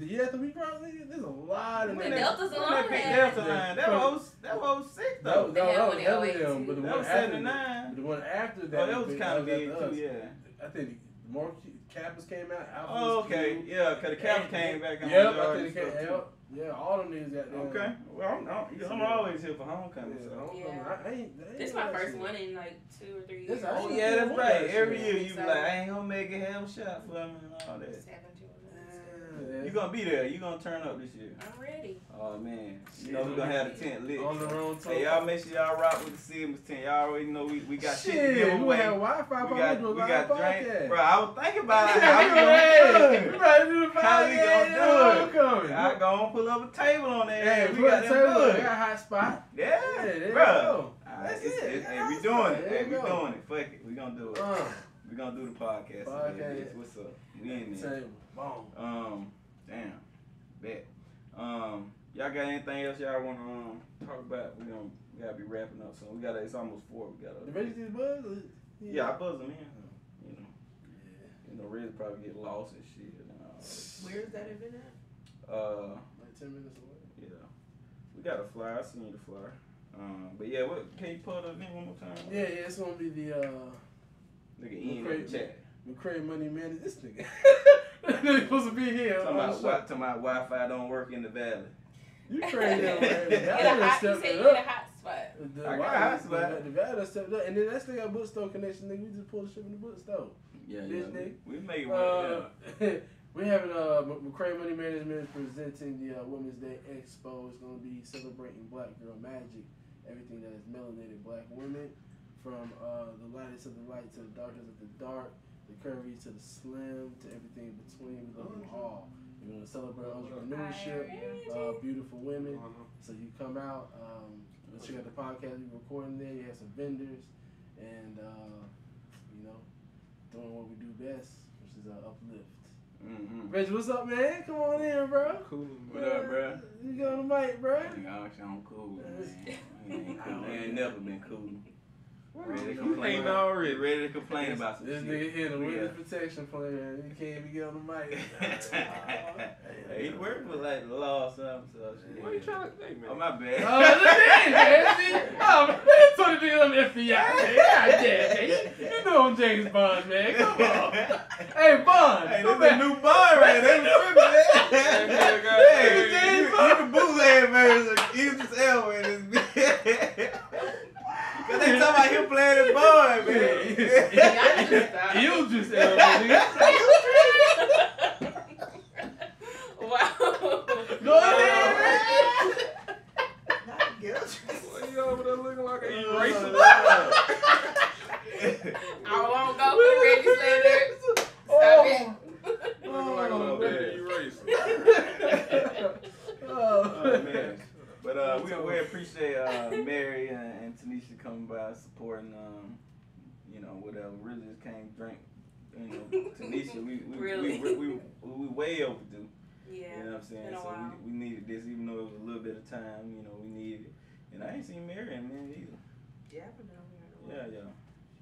Yeah, to be crossing, there's a lot of them. Delta's alone. Delta line. That was 06 though. That was them, but the that one was after 79. the one after that. Oh, that was kind of big too. Yeah. I think more Kappas came out. Alpha okay. Yeah, because the Kappas came back on. Yep, I think it came out. Yeah, all them niggas got them. Okay. Well, I'm always here for homecoming. This is my first one in like 2 or 3 years. Oh, yeah, that's right. Every year you be like, I ain't gonna make it, have a shot for me and all that. You gonna be there. You gonna turn up this year. I'm ready. Oh, man. You know we gonna have the tent lit. On the road tour. Hey, y'all make sure y'all rock with the Sigma's tent. Y'all already know we got shit to give away. We have Wi-Fi. We got drink. Bro, I was thinking about it. How we gonna do the podcast? How we gonna do it? I gonna pull up a table on there. Hey, we got that good. We got a hot spot. Yeah, there bro. That's it. Hey, we doing it. Hey, we doing it. Fuck it. We gonna do it. We gonna do the podcast. What's up? We in there. Boom. Damn. Bet. Y'all got anything else y'all wanna talk about? We gotta be wrapping up soon. It's almost 4. We gotta. The Reggie buzz? Yeah, I buzz them in. You know, Reggie probably get lost and shit. Where is that event at? Like 10 minutes away. Yeah. We got a flyer. I seen the flyer. But yeah, can you pull the name one more time? Yeah, it's gonna be the nigga Ian in the chat. McCray Money Man. This nigga. They're supposed to be here. Talking about Wi-Fi don't work in the valley. You crazy, man. You said you get a hot spot. I got a hot spot. The valley stepped up, and then that still got bookstore connection. Nigga, we just pull the shit from the bookstore. Yeah. We make it work. We're having McCray Money Management is presenting the Women's Day Expo. It's going to be celebrating Black girl magic, everything that is melanated Black women, from the lightest of the light to the darkest of the dark, the curvy to the slim, to everything in between. We love them all. We're going to celebrate entrepreneurship, beautiful women. So you come out, let's check out the podcast we're recording there. You have some vendors, and you know, doing what we do best, which is is uplift. Mm-hmm. Reggie, what's up, man? Come on in, bro. Cool. What up, bro? You got on the mic, bro. I'm cool, man. Ain't cool. I ain't never been cool. Ready to You complain. ain't already. Ready to complain about some This shit. nigga here, the Yeah. witness protection plan. You can't even get on the mic. Hey, he worked with like the law or something, so shit. What you trying to say, man? Oh, my bad. Oh, look at that, man. See? Oh, man, Tony niggas on the FBI, man. God damn, man. You know I'm James Bond, man. Come on. Hey, Bond. Hey, come this back. a new bar right there. Hey, you can bootleg version of Idris Elba in this bitch. Cause they talking about him playing the boy, man. You just nigga. Wow. Go ahead, man. Not guilty. What you over there looking like an eraser? I won't go for the Reggie Slander. Oh. Looking like a little baby eraser. Oh, man. But we appreciate Mary and Tanisha coming by supporting you know, whatever. Really just came drink. You know, Tanisha, we way overdue. Yeah. You know what I'm saying? Been a So while. we needed this, even though it was a little bit of time. You know, we needed it. And I ain't seen Mary in there either. Yeah, I haven't been over here in a while. Yeah.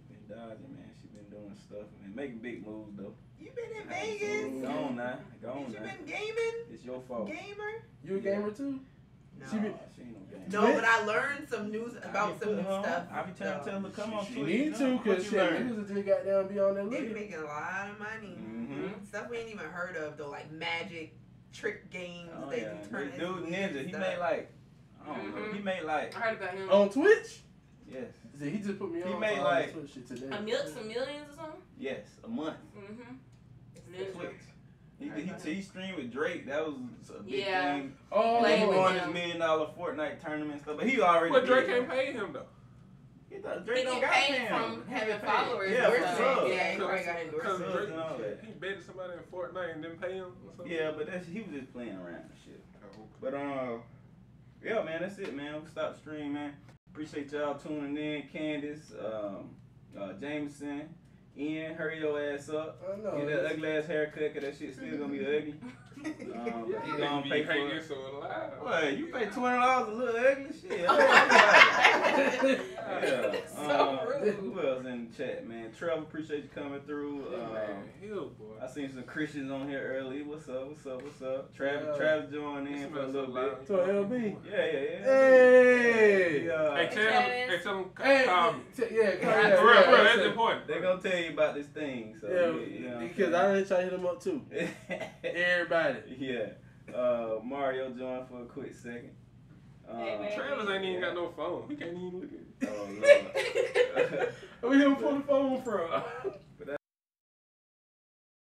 She been dodging, man. She been doing stuff and making big moves though. You been in I ain't seen- Vegas? Go on now. Go on Ain't you now. been gaming? It's your fault. Gamer? You a gamer too? No. She been- She ain't no game. No, but I learned some news about some new stuff. I be trying to tell her, come on, She Twitch. need to, What cause you shit, learn? niggas will just got down be on that They be looking. making a lot of money. Mm-hmm. Stuff we ain't even heard of though, like magic trick games. Oh, they yeah. do turn This dude into Ninja, he stuff. made like, I don't know, he made like, I heard about him. On Twitch? yes, See, he just put me He on made all like- this Twitch shit today. Some millions or something? yes, a month. Mm-hmm. Twitch. He streamed with Drake. That was a big Yeah. thing. Oh, Playing He with won him. his $1 million Fortnite tournament and stuff. But he already. But Drake did. ain't pay him though. He thought He Drake don't get got paid him. from He having get paid. followers Yeah, and for stuff. sure. Yeah, he probably got Because endorsed. Subs and all that. he betted somebody in Fortnite and didn't pay him or something. Yeah, but he was just playing around and shit. Oh, But yeah, man, that's it, man. We stop stream, man. Appreciate y'all tuning in, Candace, Jameson, Ian. Hurry your ass up. I know. Get that ugly ass haircut, cause that shit still gonna be ugly. You gonna be pay for hanging it. so alive. What? You pay $20 a little ugly shit. Yeah. So rude. Who else in the chat, man? Trevor, appreciate you coming through. Hell, boy. I seen some Christians on here early. What's up? What's up? What's up? Travis, Yeah. Travis joined in for a little bit. To LB. Yeah, yeah, yeah. Hey. Yeah. Hey, tell him, Hey, call me. yeah, For real, that's important. They gonna tell you about this thing. So Yeah, because I didn't try to hit him up too. Everybody. Yeah. Mario joined for a quick second. Hey, man. Travis ain't even got no phone. He can't even look at it. Oh, Lord. Where him pull the phone from?